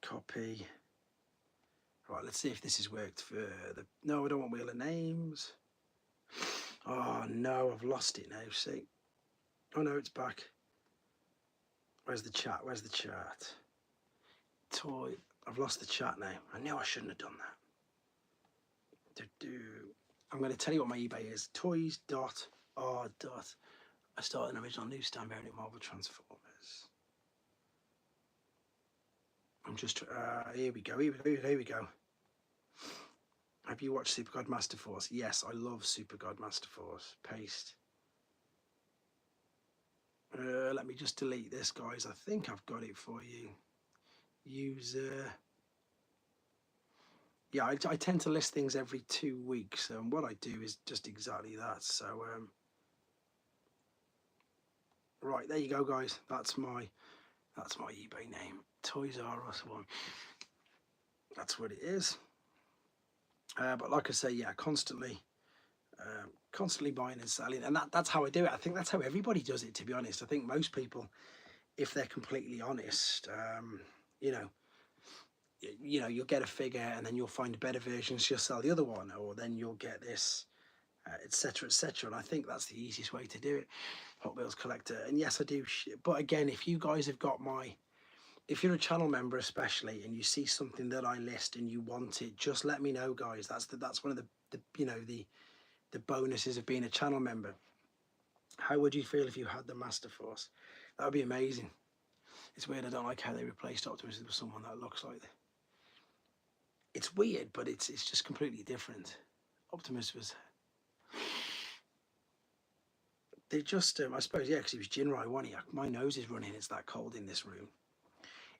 Copy. Right, let's see if this has worked further. No, I don't want Wheel of Names. Oh, no, I've lost it now, see? Oh, no, it's back. Where's the chat? Where's the chat? Toy. I've lost the chat now. I knew I shouldn't have done that. I'm going to tell you what my eBay is. Toys.r. I started an original newsstand variant of Marvel Transformers. I'm just, here we go. Have you watched Super God Master Force? Yes, I love Super God Master Force. Paste. Let me just delete this, guys. I think I've got it for you. User. Yeah, I tend to list things every 2 weeks, and what I do is just exactly that. So, right, there you go, guys. That's my eBay name. Toys R Us one. That's what it is. But like I say, yeah, constantly buying and selling, and that's how I do it. I think that's how everybody does it, to be honest. I think most people, if they're completely honest, you'll get a figure and then you'll find better versions, you'll sell the other one, or then you'll get this, etc., etc. And I think that's the easiest way to do it. Hot Wheels collector. And yes, I do. But again, if you guys have got if you're a channel member especially, and you see something that I list and you want it, just let me know, guys. That's one of the bonuses of being a channel member. How would you feel if you had the Master Force? That would be amazing. It's weird. I don't like how they replaced Optimus with someone that looks like that. It's weird, but it's just completely different. Optimus was. They just, I suppose, yeah, because he was Jinrai, wasn't he? My nose is running. It's that cold in this room.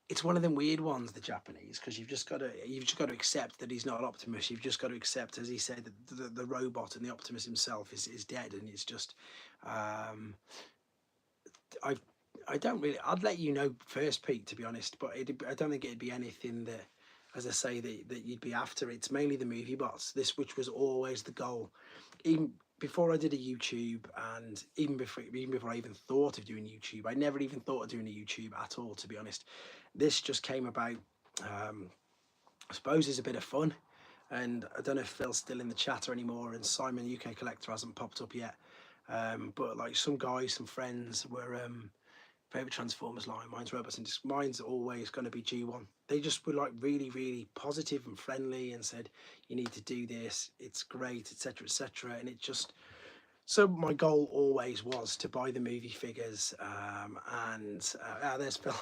It's one of them weird ones, the Japanese, because you've just got to accept that he's not Optimus. You've just got to accept, as he said, that the robot and the Optimus himself is dead, and it's just I don't really. I'd let you know first, Pete, to be honest. But I don't think it'd be anything that, as I say, that you'd be after. It's mainly the movie bots. This, which was always the goal, even before I did a YouTube, and even before I even thought of doing YouTube. I never even thought of doing a YouTube at all, to be honest. This just came about. I suppose it's a bit of fun, and I don't know if Phil's still in the chat or anymore, and Simon UK Collector hasn't popped up yet. But like some guys, some friends were favorite Transformers line. Mine's Robots and mine's always going to be G1. They just were like really, really positive and friendly, and said you need to do this. It's great, etc., etc. And it just so my goal always was to buy the movie figures. There's Phil,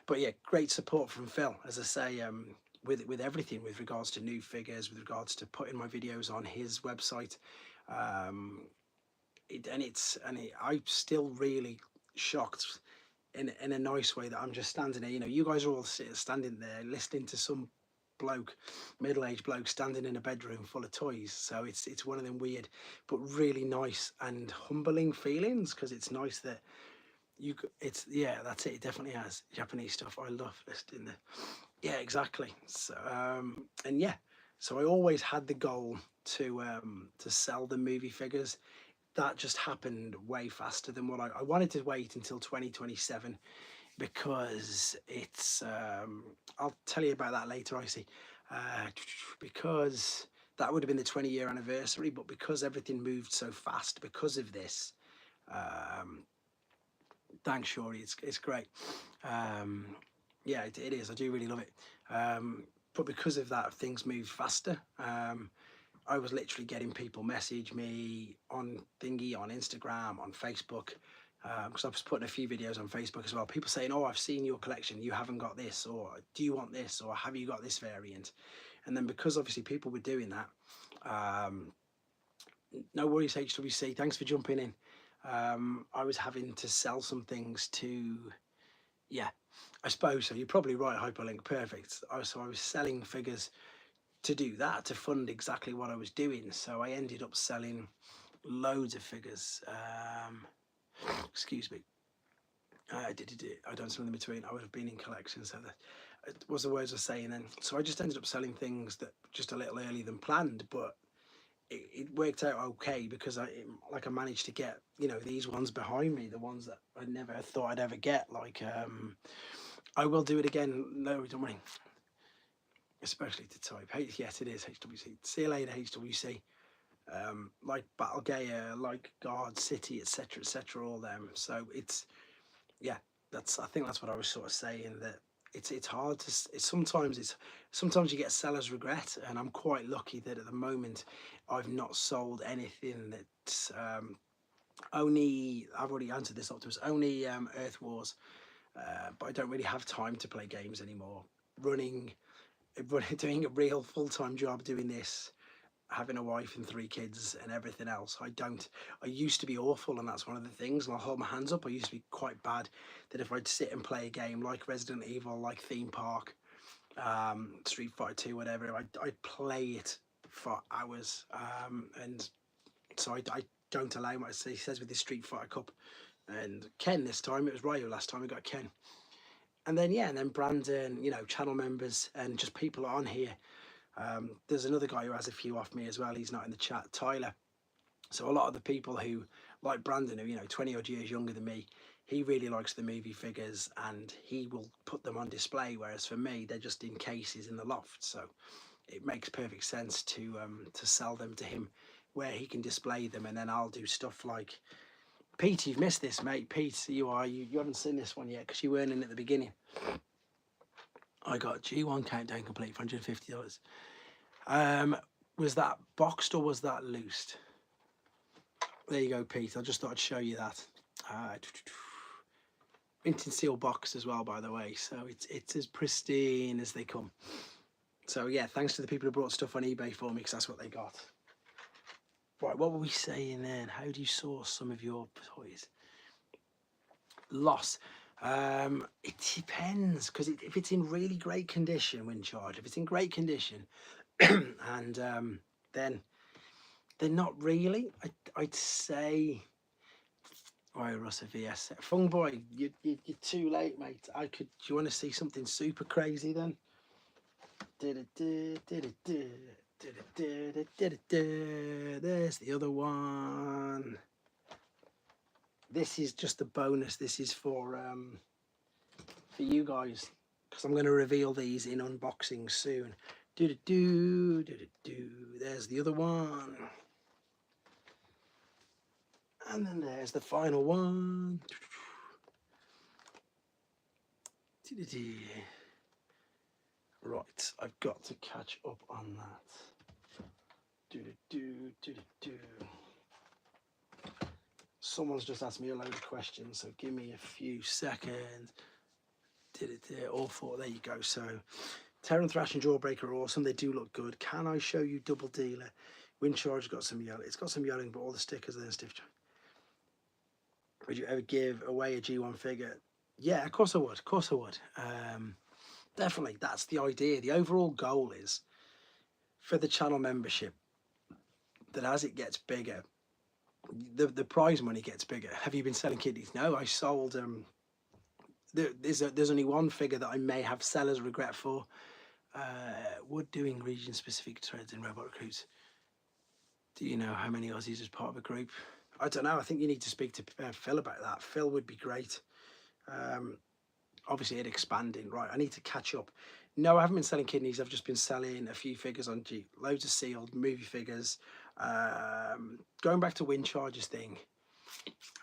but yeah, great support from Phil. As I say, with everything, with regards to new figures, with regards to putting my videos on his website. I'm still really shocked in a nice way that I'm just standing there. You know, you guys are all standing there listening to some bloke, middle-aged bloke, standing in a bedroom full of toys. So it's one of them weird but really nice and humbling feelings, because it's nice that it's, yeah, that's it. It definitely has Japanese stuff. I love listening there. Yeah, exactly. So and yeah, so I always had the goal to sell the movie figures. That just happened way faster than what I wanted to wait until 2027, because it's I'll tell you about that later, I see. Because that would have been the 20-year anniversary, but because everything moved so fast because of this, um, thanks Shorey, it's great. Yeah, it is. I do really love it. But because of that, things moved faster. I was literally getting people message me on thingy, on Instagram, on Facebook, because I was putting a few videos on Facebook as well. People saying, "Oh, I've seen your collection. You haven't got this," or "Do you want this?" or "Have you got this variant?" And then because obviously people were doing that, no worries, HWC. Thanks for jumping in. I was having to sell some things to, yeah, I suppose so. You're probably right. Hyperlink, perfect. So I was selling figures to do that, to fund exactly what I was doing. So I ended up selling loads of figures. Excuse me. I done something in between. I would have been in collections, so that was the words I was saying then. So I just ended up selling things that just a little earlier than planned, but it worked out okay, because I managed to get, you know, these ones behind me, the ones that I never thought I'd ever get. Like I will do it again. No, don't worry. Especially to type. Yes, it is HWC. See you later, HWC. Like Battle Gaia, like Guard City, etc., all them. So it's, yeah, I think that's what I was sort of saying, that it's hard to, sometimes you get seller's regret, and I'm quite lucky that at the moment I've not sold anything that's I've already answered this Optimus, only Earth Wars, but I don't really have time to play games anymore. Doing a real full-time job doing this, having a wife and 3 kids and everything else, I used to be awful, and that's one of the things, and I'll hold my hands up, I used to be quite bad, that if I'd sit and play a game like Resident Evil, like Theme Park, Street Fighter 2, whatever, I'd play it for hours, and so I don't allow myself. He says with the Street Fighter Cup, and Ken this time, it was Ryo last time, I got Ken. And then, yeah, and then Brandon, you know, channel members and just people on here. There's another guy who has a few off me as well. He's not in the chat, Tyler. So a lot of the people who, like Brandon, who, you know, 20 odd years younger than me, he really likes the movie figures and he will put them on display. Whereas for me, they're just in cases in the loft. So it makes perfect sense to sell them to him where he can display them. And then I'll do stuff like, Pete, you've missed this, mate. Pete, you haven't seen this one yet because you weren't in at the beginning. I got G1 countdown complete for $150. Was that boxed or was that loosed? There you go, Pete. I just thought I'd show you that. Mint and seal box as well, by the way. So it's as pristine as they come. So yeah, thanks to the people who brought stuff on eBay for me, because that's what they got. Right, what were we saying then? How do you source some of your toys? Loss. It depends, because if it's in really great condition, Windcharge, if it's in great condition, and then not really. I'd say Right, Russ, a VS. Fung boy, you're too late, mate. Do you want to see something super crazy then? There's the other one. This is just a bonus. This is for you guys, because I'm going to reveal these in unboxing soon. There's the other one. And then there's the final one. Right, I've got to catch up on that. Someone's just asked me a load of questions, so give me a few seconds. All four, there you go. So Terran Thrash and Jawbreaker are awesome. They do look good. Can I show you Double Dealer? Wind Charge got some yellow. It's got some yellowing, but all the stickers are in stiff. Would you ever give away a G1 figure? Yeah, of course I would. Of course I would. Definitely, that's the idea. The overall goal is for the channel membership that as it gets bigger, the prize money gets bigger. Have you been selling kidneys? No, I sold. There's only one figure that I may have seller's regret for. Would doing region specific threads in Robot Recruits. Do you know how many Aussies is part of a group? I don't know. I think you need to speak to Phil about that. Phil would be great. Obviously, it expanding. Right, I need to catch up. No, I haven't been selling kidneys. I've just been selling a few figures on G. Loads of sealed movie figures. Going back to Wind Charges thing,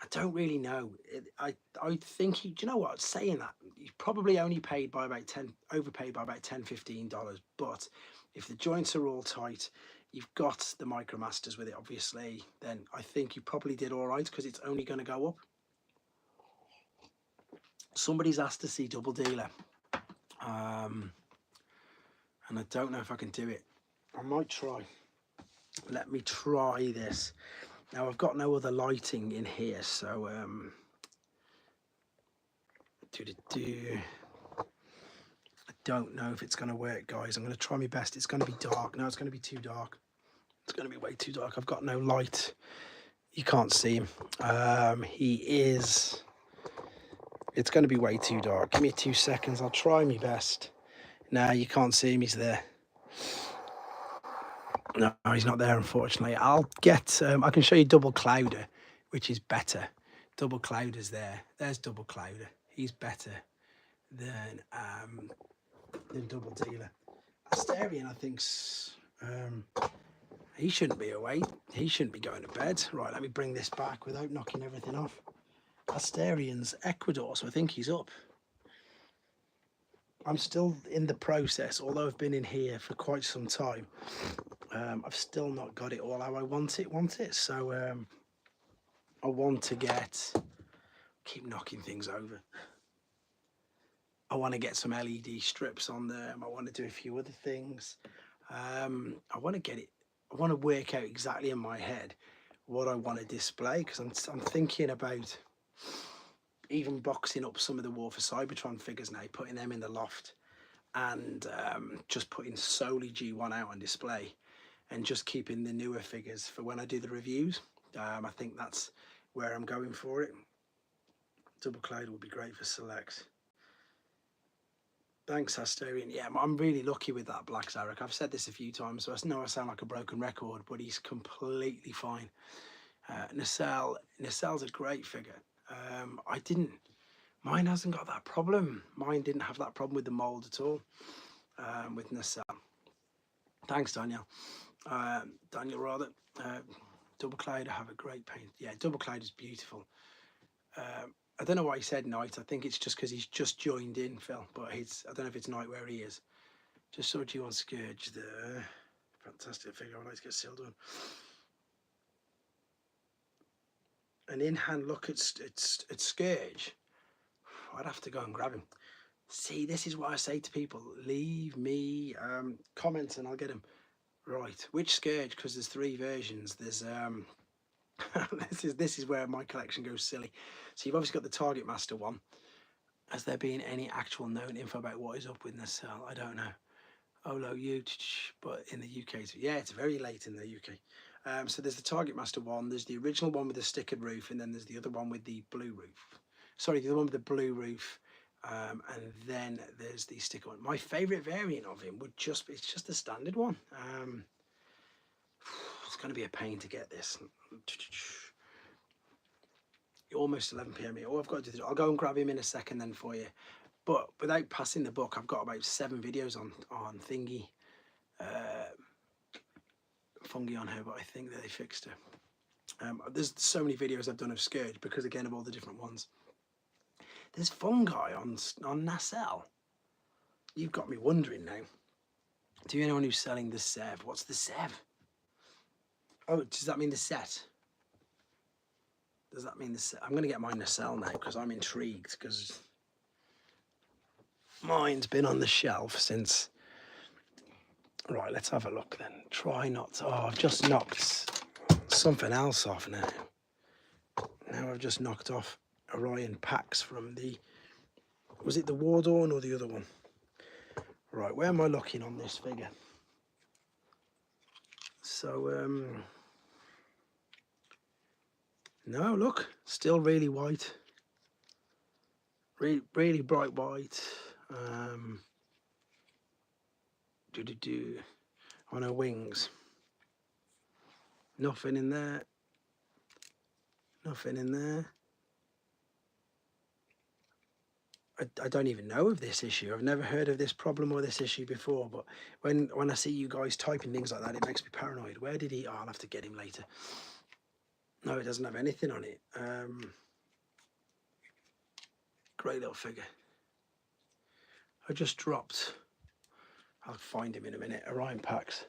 I don't really know. I think do you know what? Saying that, you probably only paid by about overpaid by about $10-15. But if the joints are all tight, you've got the Micromasters with it, obviously, then I think you probably did all right, because it's only going to go up. Somebody's asked to see Double Dealer, and I don't know if I can do it. I might try. Let me try this. Now I've got no other lighting in here, so I don't know if it's going to work, guys. I'm going to try my best. It's going to be dark. No, it's going to be too dark. It's going to be way too dark. I've got no light. You can't see him. He is... It's going to be way too dark. Give me 2 seconds. I'll try my best. No, you can't see him. He's there. No, he's not there, unfortunately. I'll get... I can show you Double Clouder, which is better. Double Clouder's there. There's Double Clouder. He's better than Double Dealer. Asterion, I think's... he shouldn't be awake. He shouldn't be going to bed. Right, let me bring this back without knocking everything off. Asterion's Ecuador, so I think he's up. I'm still in the process, although I've been in here for quite some time. I've still not got it all how I want it. So I want to keep knocking things over. I want to get some LED strips on them. I want to do a few other things. I want to get it. I want to work out exactly in my head what I want to display, because I'm thinking about even boxing up some of the War for Cybertron figures now, putting them in the loft, and just putting solely G1 out on display, and just keeping the newer figures for when I do the reviews. I think that's where I'm going for it. Double Cloud would be great for selects. Thanks, Asterion. Yeah, I'm really lucky with that Black Zarek. I've said this a few times, so I know I sound like a broken record, but he's completely fine. Nacel's a great figure. Mine hasn't got that problem. Mine didn't have that problem with the mold at all, with Nacelle. Thanks, Daniel. Daniel, rather. Double Cloud, I have a great paint. Yeah, Double Cloud is beautiful. I don't know why he said night. I think it's just because he's just joined in, Phil. But I don't know if it's night where he is. Just saw G1 Scourge there. Fantastic figure. I'd like to get sealed on. An in-hand look at Scourge. I'd have to go and grab him. See, this is what I say to people. Leave me comments and I'll get him. Right, which Scourge? Because there's 3 versions. There's this is where my collection goes silly. So you've obviously got the Target Master one. Has there been any actual known info about what is up with Nacelle? I don't know. Olo, but in the UK, yeah, it's very late in the UK. So there's the Target Master one, there's the original one with the stickered roof, and then there's the other one with the blue roof. Sorry, the other one with the blue roof, and then there's the sticker one. My favourite variant of him would just be, it's just the standard one. It's going to be a pain to get this. Almost 11 p.m. here. All I've got to do is I'll go and grab him in a second then for you. But without passing the buck, I've got about 7 videos on thingy. Fungi on her, but I think that they fixed her. There's so many videos I've done of Scourge because again of all the different ones. There's fungi on nacelle. You've got me wondering now. Do you know anyone who's selling the Sev? What's the Sev? Oh, does that mean the set? Does that mean the set? I'm going to get my nacelle now because I'm intrigued, because mine's been on the shelf since. Right, let's have a look then. Try not to. Oh, I've just knocked something else off now. Now I've just knocked off Orion packs from the. Was it the Wardawn or the other one? Right, where am I looking on this figure? So, no, look, still really white. Really bright white. On her wings. Nothing in there. Nothing in there. I don't even know of this issue. I've never heard of this problem or this issue before, but when I see you guys typing things like that, it makes me paranoid. Where did he? Oh, I'll have to get him later. No, it doesn't have anything on it. Great little figure. I just dropped. I'll find him in a minute. Orion packs.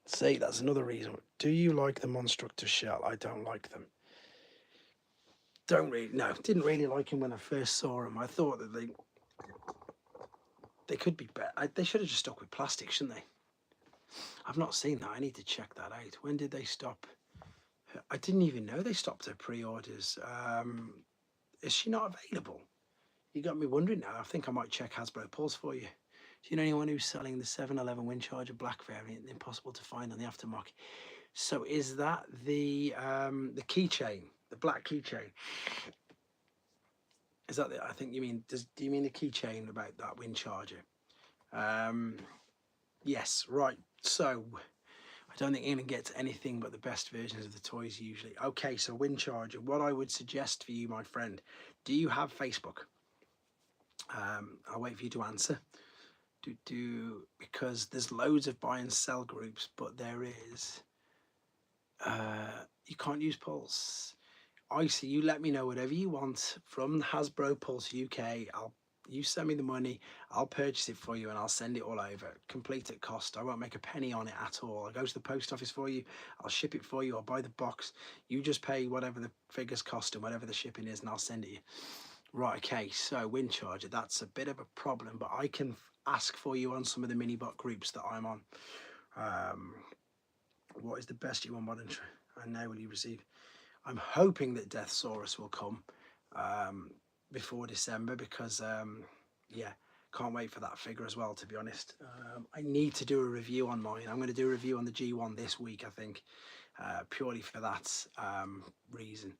See, that's another reason. Do you like the Monstructor shell? I don't like them. Didn't really like him when I first saw him. I thought that they could be better. They should have just stuck with plastic, shouldn't they? I've not seen that. I need to check that out. When did they stop? I didn't even know they stopped her pre-orders. Is she not available? You got me wondering now. I think I might check Hasbro Pulse for you. Do you know anyone who's selling the 711 Windcharger black variant, impossible to find on the aftermarket? So is that the keychain, the black keychain? Is that I think you mean? Do you mean the keychain about that Windcharger? Yes, right. So I don't think you're going to get to anything but the best versions of the toys usually. Okay, so Windcharger. What I would suggest for you, my friend, do you have Facebook? I'll wait for you to answer. Because there's loads of buy and sell groups, but there is. You can't use Pulse. Icy, you let me know whatever you want from Hasbro Pulse UK. You send me the money, I'll purchase it for you and I'll send it all over, complete at cost. I won't make a penny on it at all. I'll go to the post office for you, I'll ship it for you, I'll buy the box. You just pay whatever the figures cost and whatever the shipping is and I'll send it you. Right, okay, so Windcharger, that's a bit of a problem, but I can ask for you on some of the mini-bot groups that I'm on. What is the best you want modern and now will you receive? I'm hoping that Deathsaurus will come before December because, yeah, can't wait for that figure as well, to be honest. I need to do a review on mine. I'm going to do a review on the G1 this week, I think, purely for that reason.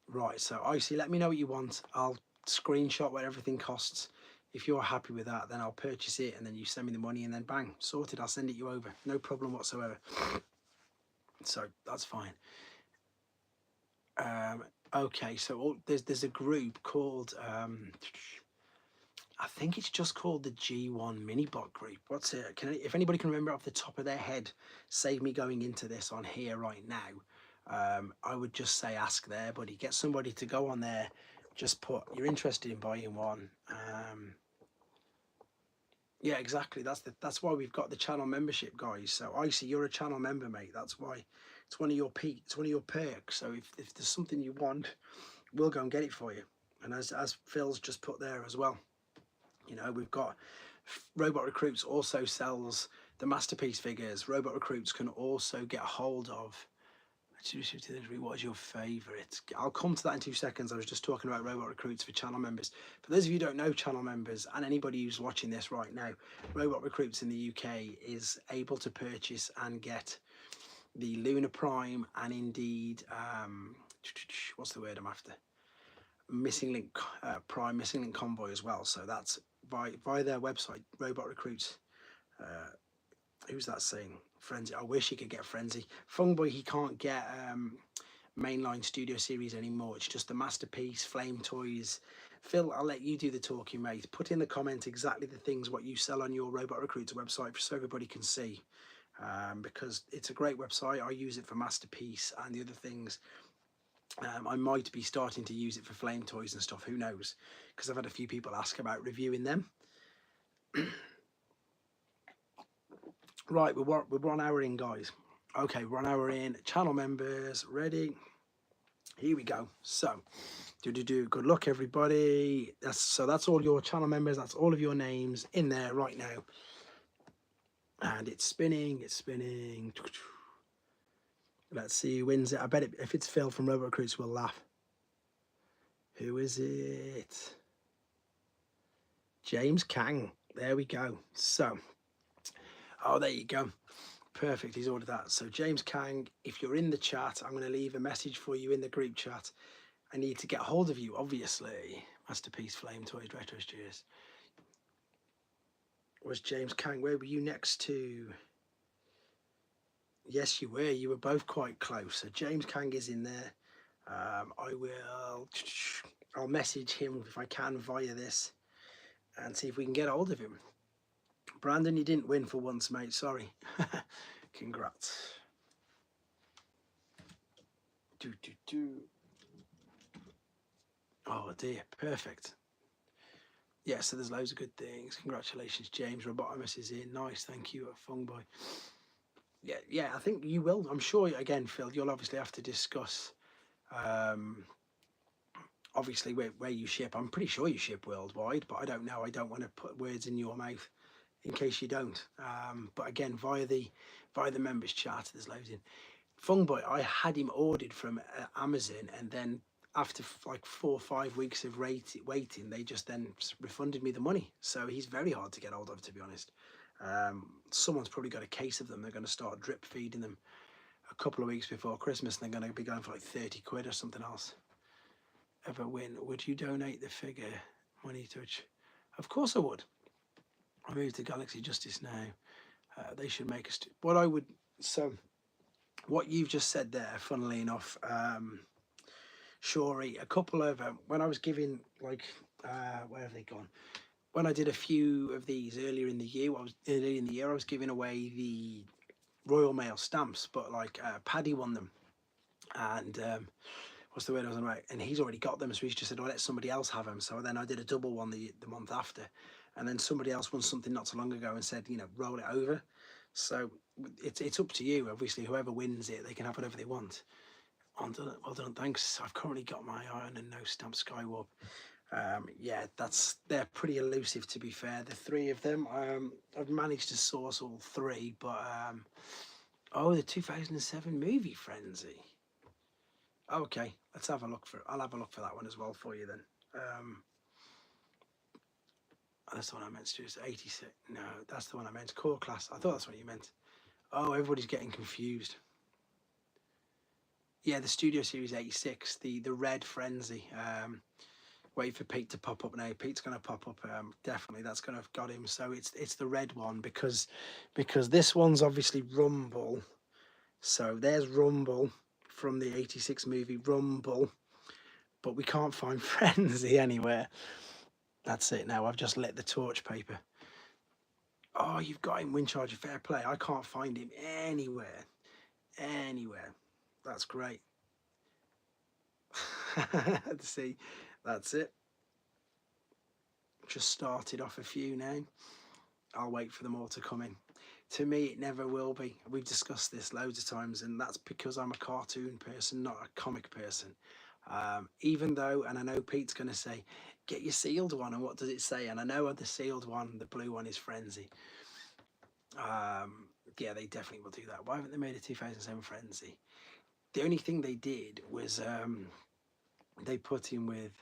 Right, so Icy, let me know what you want. I'll screenshot what everything costs. If you're happy with that, then I'll purchase it and then you send me the money and then bang, sorted. I'll send it you over. No problem whatsoever. So that's fine. Okay, so there's a group called I think it's just called the G1 Minibot group. What's it? If anybody can remember off the top of their head, save me going into this on here right now. I would just say ask there, buddy. Get somebody to go on there. Just put you're interested in buying one. Yeah, exactly. That's why we've got the channel membership, guys. So Icy, you're a channel member, mate. That's why it's one of your perks. So if there's something you want, we'll go and get it for you. And as Phil's just put there as well, you know, we've got Robot Recruits also sells the masterpiece figures. Robot Recruits can also get a hold of. What is your favourite? I'll come to that in 2 seconds. I was just talking about Robot Recruits for channel members. For those of you who don't know channel members, and anybody who's watching this right now, Robot Recruits in the UK is able to purchase and get the Lunar Prime, and indeed, what's the word I'm after? Missing Link Prime, Missing Link Convoy as well. So that's via their website, Robot Recruits. Who's that saying? Frenzy. I wish he could get Frenzy. Fungboy, he can't get mainline studio series anymore. It's just the Masterpiece, Flame Toys. Phil, I'll let you do the talking, mate. Put in the comment exactly the things what you sell on your Robot Recruiter website so everybody can see. Because it's a great website. I use it for Masterpiece and the other things. I might be starting to use it for Flame Toys and stuff. Who knows? Because I've had a few people ask about reviewing them. Right, we're 1 hour in, guys. Okay, 1 hour in. Channel members, ready? Here we go. So, good luck, everybody. That's all your channel members. That's all of your names in there right now. And it's spinning. It's spinning. Let's see who wins it. I bet if it's Phil from Robot Recruits, we'll laugh. Who is it? James Kang. There we go. So, oh, there you go. Perfect. He's ordered that. So, James Kang, if you're in the chat, I'm going to leave a message for you in the group chat. I need to get hold of you, obviously. Masterpiece, Flame Toys, Retro Studios. Was James Kang, where were you next to? Yes, you were. You were both quite close. So, James Kang is in there. I'll message him if I can via this and see if we can get hold of him. Brandon, you didn't win for once, mate. Sorry. Congrats. Oh dear, perfect. Yeah, so there's loads of good things. Congratulations, James. Robotimus is in. Nice, thank you, Fungboy. Yeah, I think you will. I'm sure, again, Phil, you'll obviously have to discuss obviously where you ship. I'm pretty sure you ship worldwide, but I don't know. I don't want to put words in your mouth in case you don't. But again, via the members chat, there's loads in. Fungboy, I had him ordered from Amazon, and then after like 4 or 5 weeks of waiting, they just then refunded me the money. So he's very hard to get hold of, to be honest. Someone's probably got a case of them. They're going to start drip feeding them a couple of weeks before Christmas, and they're going to be going for like 30 quid or something else. Ever win? Would you donate the figure money touch? Of course I would. I moved to Galaxy Justice now. They should make us what I would. So what you've just said there, funnily enough, Shori, a couple of when I was giving, like, where have they gone? When I did a few of these earlier in the year, I was giving away the Royal Mail stamps, but like Paddy won them, and what's the word I was on about? And he's already got them, so he's just said, "Oh, let somebody else have them." So then I did a double one the month after, and then somebody else won something not so long ago and said, roll it over. So it's up to you. Obviously, whoever wins it, they can have whatever they want. Well done, thanks. I've currently got my Iron and No Stamp Skywarp. Yeah, they're pretty elusive, to be fair. The 3 of them, I've managed to source all 3, but oh, the 2007 movie Frenzy. Okay, let's have a look for it. I'll have a look for that one as well for you then. That's the one I meant to do. It's 86. No, that's the one I meant. Core class. I thought that's what you meant. Oh, everybody's getting confused. Yeah, the Studio Series 86, the red Frenzy. Wait for Pete to pop up now. Pete's going to pop up. Definitely, that's going to have got him. So it's the red one because this one's obviously Rumble. So there's Rumble from the 86 movie Rumble, but we can't find Frenzy anywhere. That's it now. I've just lit the torch paper. Oh, you've got him, Windcharger. Fair play. I can't find him anywhere. That's great. See, that's it. Just started off a few now. I'll wait for them all to come in. To me, it never will be. We've discussed this loads of times, and that's because I'm a cartoon person, not a comic person. Even though, and I know Pete's going to say, get your sealed one, and what does it say? And I know the sealed one, the blue one, is Frenzy. Yeah, they definitely will do that. Why haven't they made a 2007 Frenzy? The only thing they did was they put him with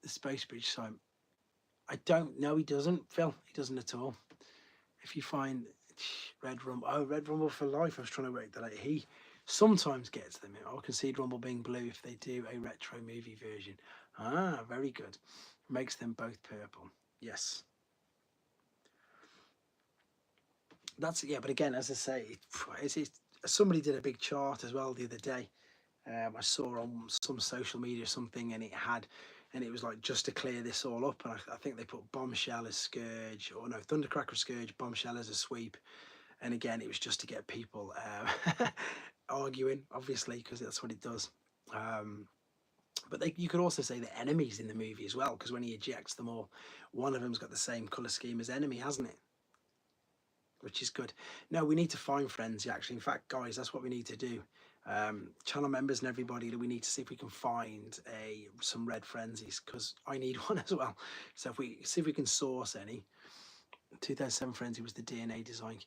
the Space Bridge sign. I don't know. He doesn't, Phil. He doesn't at all. If you find Red Rumble. Oh, Red Rumble for life. I was trying to work that out. He sometimes gets them. I'll concede Rumble being blue if they do a retro movie version. Ah, very good. Makes them both purple. Yes. That's, yeah, but again, as I say, somebody did a big chart as well the other day. I saw on some social media something, and it was like, just to clear this all up, and I think they put Bombshell as Scourge, or no, Thundercracker Scourge, Bombshell as a sweep, and again, it was just to get people arguing, obviously, because that's what it does. But you could also say the enemies in the movie as well, because when he ejects them all, one of them's got the same colour scheme as enemy, hasn't it? Which is good. No, we need to find frenzy, actually. In fact, guys, that's what we need to do. Channel members and everybody, we need to see if we can find some red frenzies, because I need one as well. So if we see if we can source any. 2007 frenzy was the DNA design.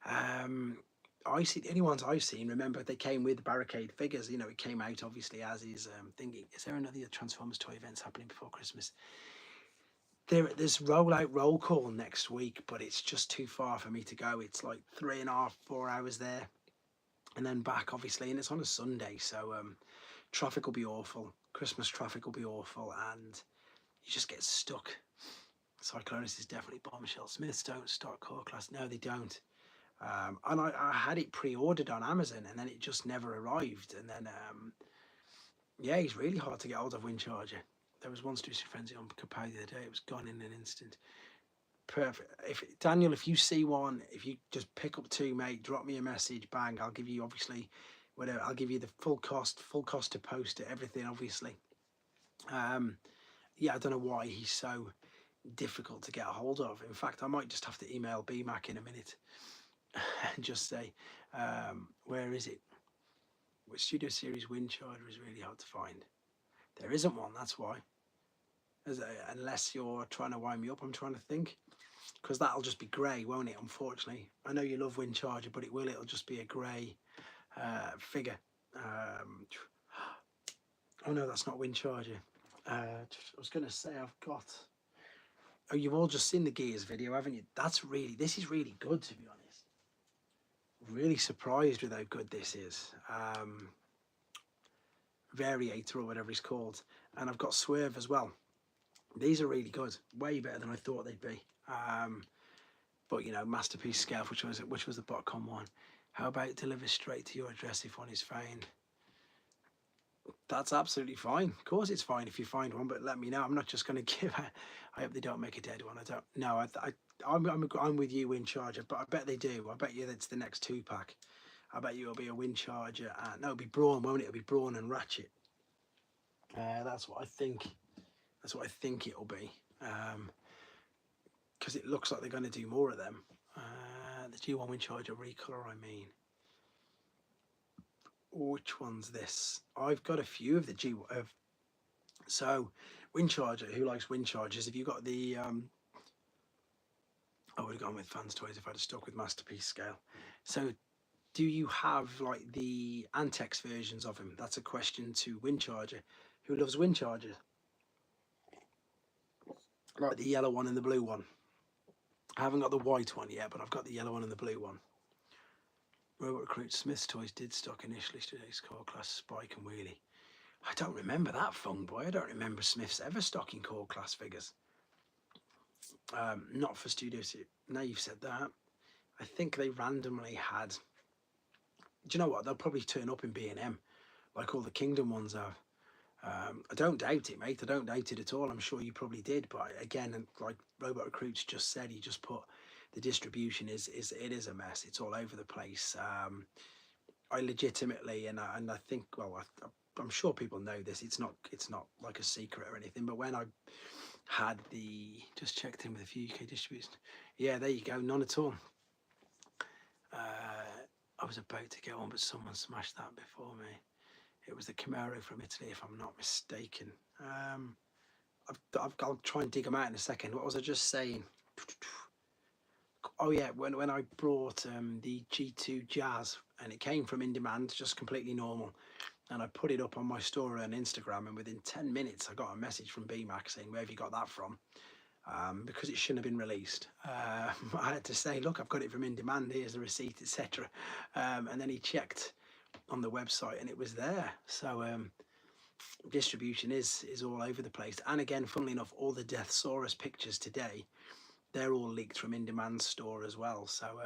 I see the only ones I've seen. Remember, they came with barricade figures. You know, it came out obviously as is thinking. Is there another Transformers toy events happening before Christmas? There's rollout roll call next week, but it's just too far for me to go. It's like 3.5, 4 hours there, and then back, obviously, and it's on a Sunday, so traffic will be awful. Christmas traffic will be awful, and you just get stuck. Cyclonus is definitely Bombshell. Smiths don't stock core class. No, they don't. And I had it pre-ordered on Amazon, and then it just never arrived. And then, yeah, he's really hard to get hold of, Windcharger. There was one Stussy Frenzy on Capone the other day. It was gone in an instant. Perfect. Daniel, if you see one, if you just pick up two, mate, drop me a message, bang, I'll give you, obviously, whatever. I'll give you the full cost to post it, everything, obviously. Yeah, I don't know why he's so difficult to get a hold of. In fact, I might just have to email BMAC in a minute and just say, where is it? Which Studio Series Windcharger is really hard to find. There isn't one, that's why. Unless you're trying to wind me up, I'm trying to think. Because that'll just be grey, won't it, unfortunately. I know you love Windcharger, but it'll just be a grey figure. Oh no, that's not Windcharger. I was going to say, I've got... Oh, you've all just seen the Gears video, haven't you? This is really good, to be honest. Really surprised with how good this is. Variator, or whatever it's called. And I've got Swerve as well. These are really good. Way better than I thought they'd be. But, you know, Masterpiece Scale, which was the botcom one. How about deliver straight to your address if one is found? That's absolutely fine. Of course it's fine if you find one, but let me know. I'm not just going to give a... I hope they don't make a dead one. I don't... No, I'm with you, Windcharger, but I bet they do. I bet you that's the next 2-pack. I bet you it'll be a Windcharger. No, it'll be Brawn, won't it? It'll be Brawn and Ratchet. That's what I think. That's what I think it'll be. Because it looks like they're going to do more of them. The G1 Windcharger recolor, I mean. Which one's this? I've got a few of the G. So, Windcharger. Who likes Windchargers? Have you got the? I would have gone with Fans Toys if I'd have stuck with Masterpiece Scale. So, do you have like the Antex versions of him? That's a question to Windcharger. Who loves Windcharger? Like the yellow one and the blue one. I haven't got the white one yet, but I've got the yellow one and the blue one. Robot Recruit Smith's Toys did stock initially today's core class Spike and Wheelie. I don't remember that, Fung Boy. I don't remember Smith's ever stocking core class figures. Not for Studio Series. Now you've said that. I think they randomly had... Do you know what? They'll probably turn up in B&M, like all the Kingdom ones have. I don't doubt it, mate. I don't doubt it at all. I'm sure you probably did. But again, like Robot Recruits just said, he just put... The distribution is a mess. It's all over the place. I legitimately, and I think, well, I'm sure people know this. It's not like a secret or anything. But when I had just checked in with a few UK distributors, yeah, there you go, none at all. I was about to get one, but someone smashed that before me. It was the Camaro from Italy, if I'm not mistaken. I'll try and dig them out in a second. What was I just saying? Oh yeah, when I brought the G2 Jazz, and it came from In Demand, just completely normal, and I put it up on my story on Instagram, and within 10 minutes I got a message from BMAC saying, where have you got that from? because it shouldn't have been released. I had to say, look, I've got it from In Demand, here's the receipt, etc. And then he checked on the website and it was there. So distribution is all over the place. And again, funnily enough, all the Deathsaurus pictures today, they're all leaked from In Demand store as well. So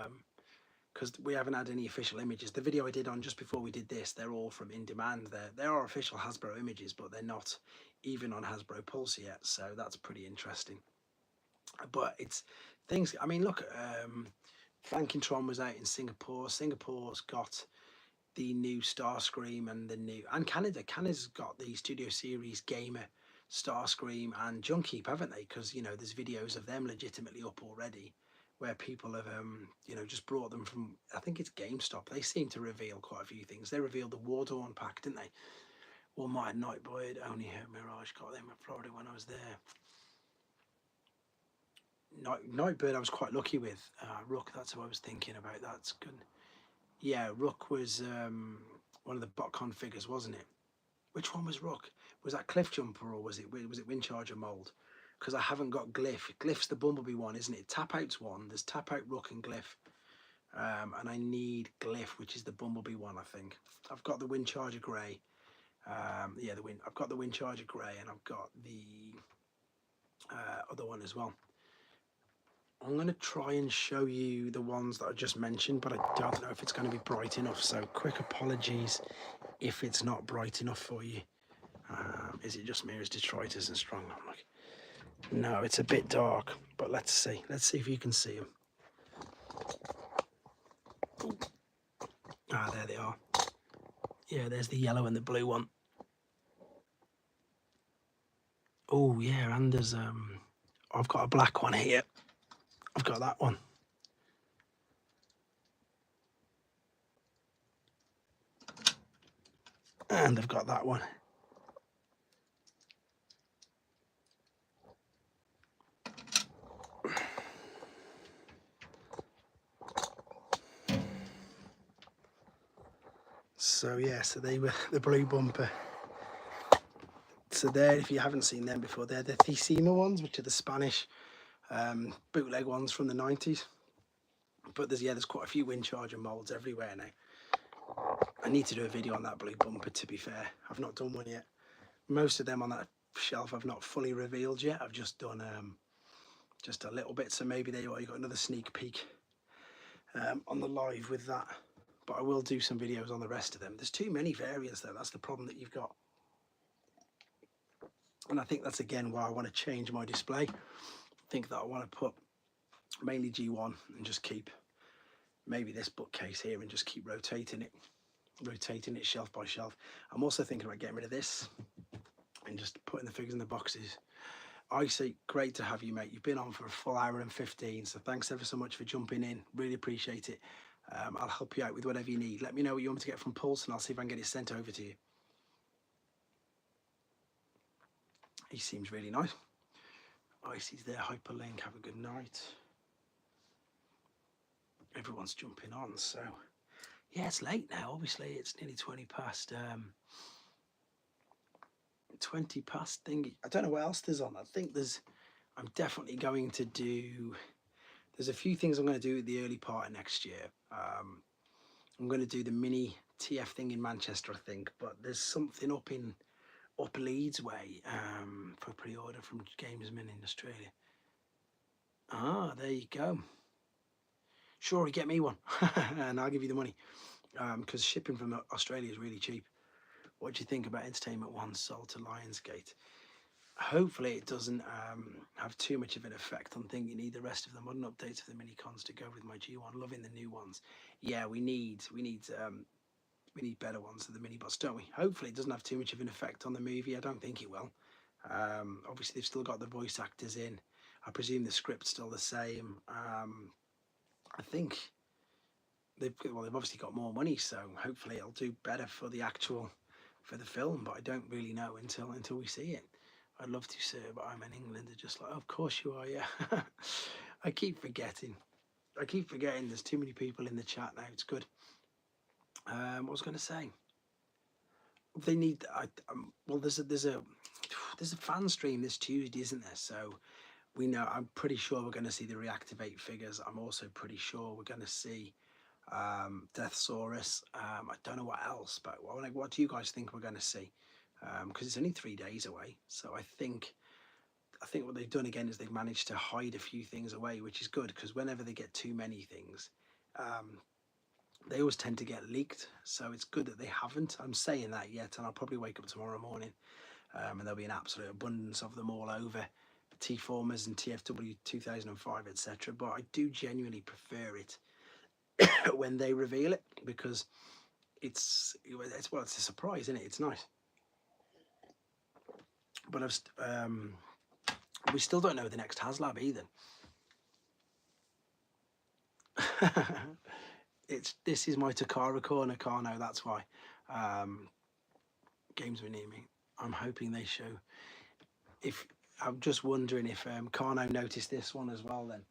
because we haven't had any official images. The video I did on just before we did this, they're all from In Demand. There are official Hasbro images, but they're not even on Hasbro Pulse yet. So that's pretty interesting. But it's things. I mean, look, Frankentron was out in Singapore. Singapore's got the new Starscream and Canada. Canada's got the Studio Series Gamer Starscream and Junkeep, haven't they? Because you know there's videos of them legitimately up already, where people have you know just brought them from. I think it's GameStop. They seem to reveal quite a few things. They revealed the Wardawn pack, didn't they? Well, my Nightbird only heard Mirage got them in Florida when I was there. Nightbird I was quite lucky with. Rook, that's what I was thinking about. That's good. Yeah, Rook was one of the BotCon figures, wasn't it? Which one was Rook? Was that Cliff Jumper or was it Windcharger mold? Because I haven't got Glyph. Glyph's the Bumblebee one, isn't it? Tap Out's one. There's Tap Out, Rook and Glyph. And I need Glyph, which is the Bumblebee one, I think. I've got the Windcharger Grey. Yeah, I've got the Windcharger Grey and I've got the other one as well. I'm going to try and show you the ones that I just mentioned, but I don't know if it's going to be bright enough. So quick apologies if it's not bright enough for you. Is it just me or is Detroit isn't strong? I'm like, no, it's a bit dark, but let's see. Let's see if you can see them. Ooh. Ah, there they are. Yeah, there's the yellow and the blue one. Oh, yeah, and there's, I've got a black one here. I've got that one. And I've got that one. So yeah, so they were the blue bumper. So there, if you haven't seen them before, they're the Thesema ones, which are the Spanish bootleg ones from the 90s. But there's quite a few Windcharger molds everywhere now. I need to do a video on that blue bumper, to be fair. I've not done one yet. Most of them on that shelf I've not fully revealed yet. I've just done just a little bit, so maybe there you are, you got another sneak peek on the live with that. But I will do some videos on the rest of them. There's too many variants though, that's the problem that you've got. And I think that's again why I want to change my display. I think that I want to put mainly G1 and just keep maybe this bookcase here and just keep rotating it shelf by shelf. I'm also thinking about getting rid of this and just putting the figures in the boxes. I say, great to have you, mate. You've been on for a full hour and 15, so thanks ever so much for jumping in. Really appreciate it. I'll help you out with whatever you need. Let me know what you want me to get from Pulse and I'll see if I can get it sent over to you. He seems really nice. Icy's there, hyperlink, have a good night. Everyone's jumping on, so yeah, it's late now. Obviously, it's nearly 20 past. 20 past thing. I don't know what else there's on. I think I'm definitely going to do. There's a few things I'm going to do at the early part of next year. I'm going to do the mini TF thing in Manchester, I think, but there's something up Leeds way for pre-order from Gamesman in Australia. Ah, there you go. Sure, you get me one and I'll give you the money because shipping from Australia is really cheap. What do you think about Entertainment One sold to Lionsgate? Hopefully it doesn't have too much of an effect on thinking you need the rest of the modern updates of the mini cons to go with my G1. Loving the new ones. Yeah, we need better ones than the mini bots, don't we? Hopefully it doesn't have too much of an effect on the movie. I don't think it will. Obviously they've still got the voice actors in. I presume the script's still the same. I think they've obviously got more money, so hopefully it'll do better for the film, but I don't really know until we see it. I'd love to, sir, but I'm in England. They're just like, oh, of course you are, yeah. I keep forgetting there's too many people in the chat now. It's good. What was I going to say? They need. Well, there's a fan stream this Tuesday, isn't there? So we know, I'm pretty sure we're going to see the reactivate figures. I'm also pretty sure we're going to see Deathsaurus. I don't know what else, but what do you guys think we're going to see? Because it's only 3 days away. So I think what they've done again is they've managed to hide a few things away, which is good, because whenever they get too many things, they always tend to get leaked. So it's good that they haven't. I'm saying that yet, and I'll probably wake up tomorrow morning and there'll be an absolute abundance of them all over T-Formers and TFW 2005, etc. But I do genuinely prefer it when they reveal it, because it's a surprise, isn't it? It's nice. But we still don't know the next HasLab either. This is my Takara corner, Carno, that's why. Games were near me. I'm hoping they show. I'm just wondering if Carno noticed this one as well then.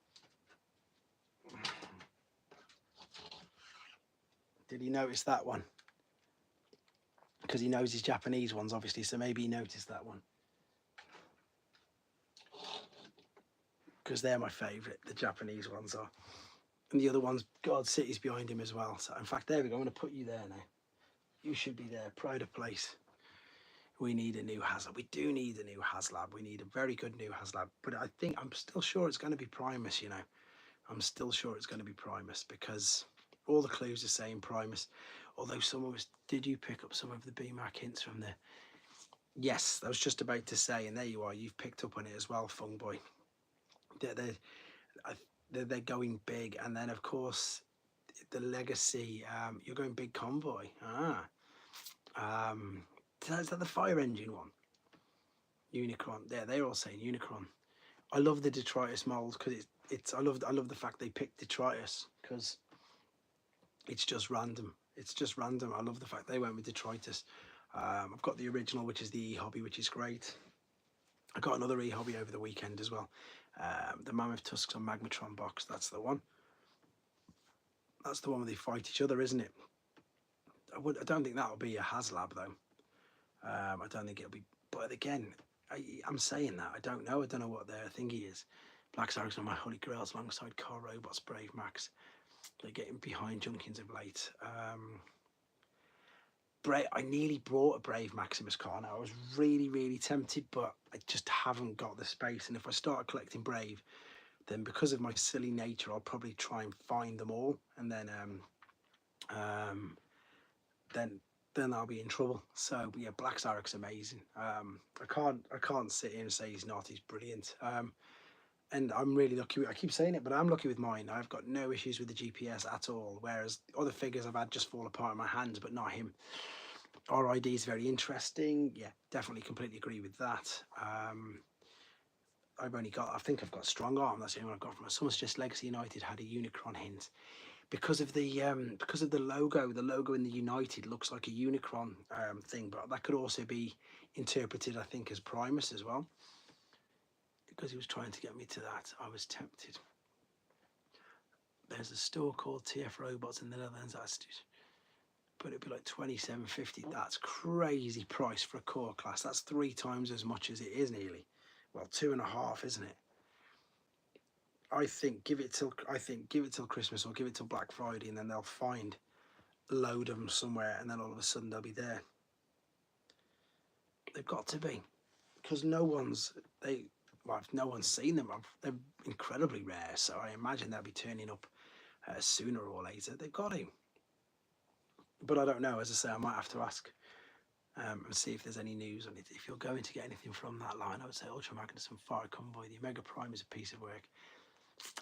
Did he notice that one? Because he knows his Japanese ones, obviously, so maybe he noticed that one. Because they're my favourite, the Japanese ones are. And the other ones, God City's behind him as well. So, in fact, there we go. I'm going to put you there now. You should be there. Pride of place. We need a new HasLab. We do need a new HasLab. We need a very good new HasLab. But I'm still sure it's going to be Primus, you know. I'm still sure it's going to be Primus, because all the clues are saying Primus. Although did you pick up some of the BMAC hints from there? Yes, I was just about to say, and there you are. You've picked up on it as well, Fung Boy. They're going big, and then of course the legacy. You're going big convoy. Is that the fire engine one? Unicron. They're all saying Unicron. I love the detritus mold, because I love the fact they picked detritus, because it's just random. It's just random. I love the fact they went with detritus. I've got the original, which is the e-hobby, which is great. I got another e-hobby over the weekend as well. The Mammoth Tusks on Magmatron box. That's the one. That's the one where they fight each other, isn't it? I don't think that'll be a HasLab though. I don't think it'll be. But again, I'm saying that I don't know. I don't know what their thingy is. Black Sarks on my Holy Grails alongside Car Robots, Brave Max. They're getting behind Junkins of late. I nearly brought a Brave Maximus car now. I was really, really tempted, but I just haven't got the space. And if I start collecting Brave, then because of my silly nature, I'll probably try and find them all, and then I'll be in trouble. So yeah, Black Zarek's amazing. I can't sit here and say he's not. He's brilliant. And I'm really lucky. I keep saying it, but I'm lucky with mine. I've got no issues with the GPS at all. Whereas other figures I've had just fall apart in my hands, but not him. RID is very interesting. Yeah, definitely completely agree with that. I think I've got Strong Arm. That's the only one I've got from it. Someone's just Legacy United had a Unicron hint. Because of the logo. The logo in the United looks like a Unicron thing, but that could also be interpreted, I think, as Primus as well. Because he was trying to get me to that, I was tempted. There's a store called TF Robots in the Netherlands. But it'd be like $27.50. That's crazy price for a core class. That's 3 times as much as it is nearly. Well, 2.5, isn't it? I think give it till Christmas, or give it till Black Friday, and then they'll find a load of them somewhere, and then all of a sudden they'll be there. They've got to be, because no one's seen them. They're incredibly rare, so I imagine they'll be turning up sooner or later. They've got to. But I don't know. As I say, I might have to ask and see if there's any news on it. If you're going to get anything from that line, I would say Ultra Magnus and Fire Convoy. The Omega Prime is a piece of work.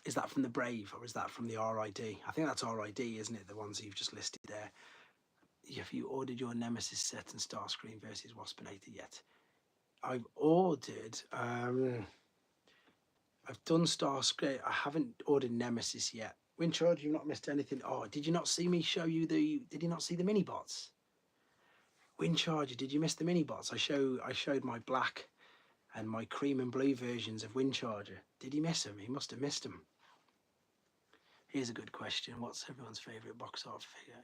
Is that from the Brave, or is that from the RID? I think that's RID, isn't it? The ones you've just listed there. Have you ordered your Nemesis set and Starscream versus Waspinator yet? I've ordered. I've done Starscream. I haven't ordered Nemesis yet. Wincharge, you've not missed anything. Oh, did you not see me show you the? Did you not see the mini bots? Wincharger, did you miss the mini bots? I showed my black and my cream and blue versions of Wincharger. Did he miss them? He must have missed them. Here's a good question. What's everyone's favourite box art figure?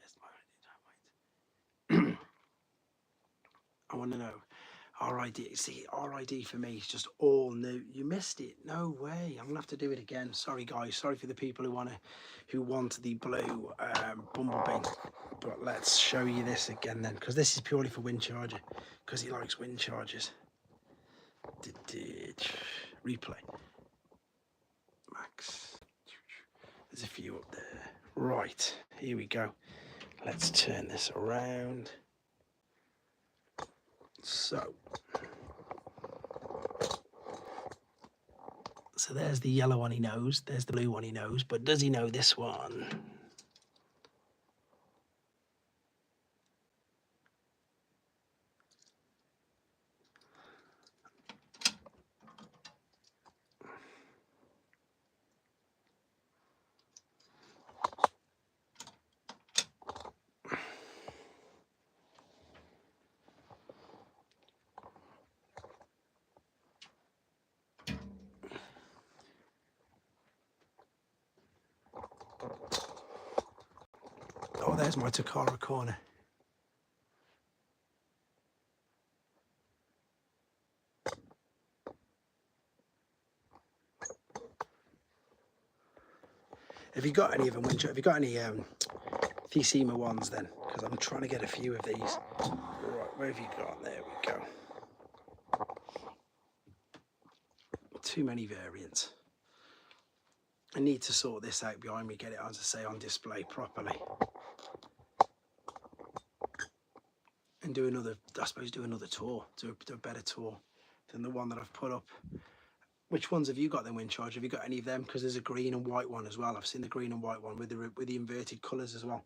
I want to know. RID. See, RID for me is just all new. You missed it. No way. I'm gonna have to do it again. Sorry, guys. Sorry for the people who want the blue Bumblebee. But let's show you this again then, because this is purely for wind charger, because he likes wind chargers. Replay. Max. There's a few up there. Right. Here we go. Let's turn this around. So there's the yellow one he knows, there's the blue one he knows, but does he know this one? Oh, there's my Takara corner. Have you got any of them, Winter? Have you got any Thesema ones then? Because I'm trying to get a few of these. Right, where have you got? There we go. Too many variants. I need to sort this out behind me, get it, as I say, on display properly. And do another, I suppose, do another tour, do a better tour than the one that I've put up. Which ones have you got then, Windcharge? Have you got any of them? Because there's a green and white one as well. I've seen the green and white one with the inverted colours as well.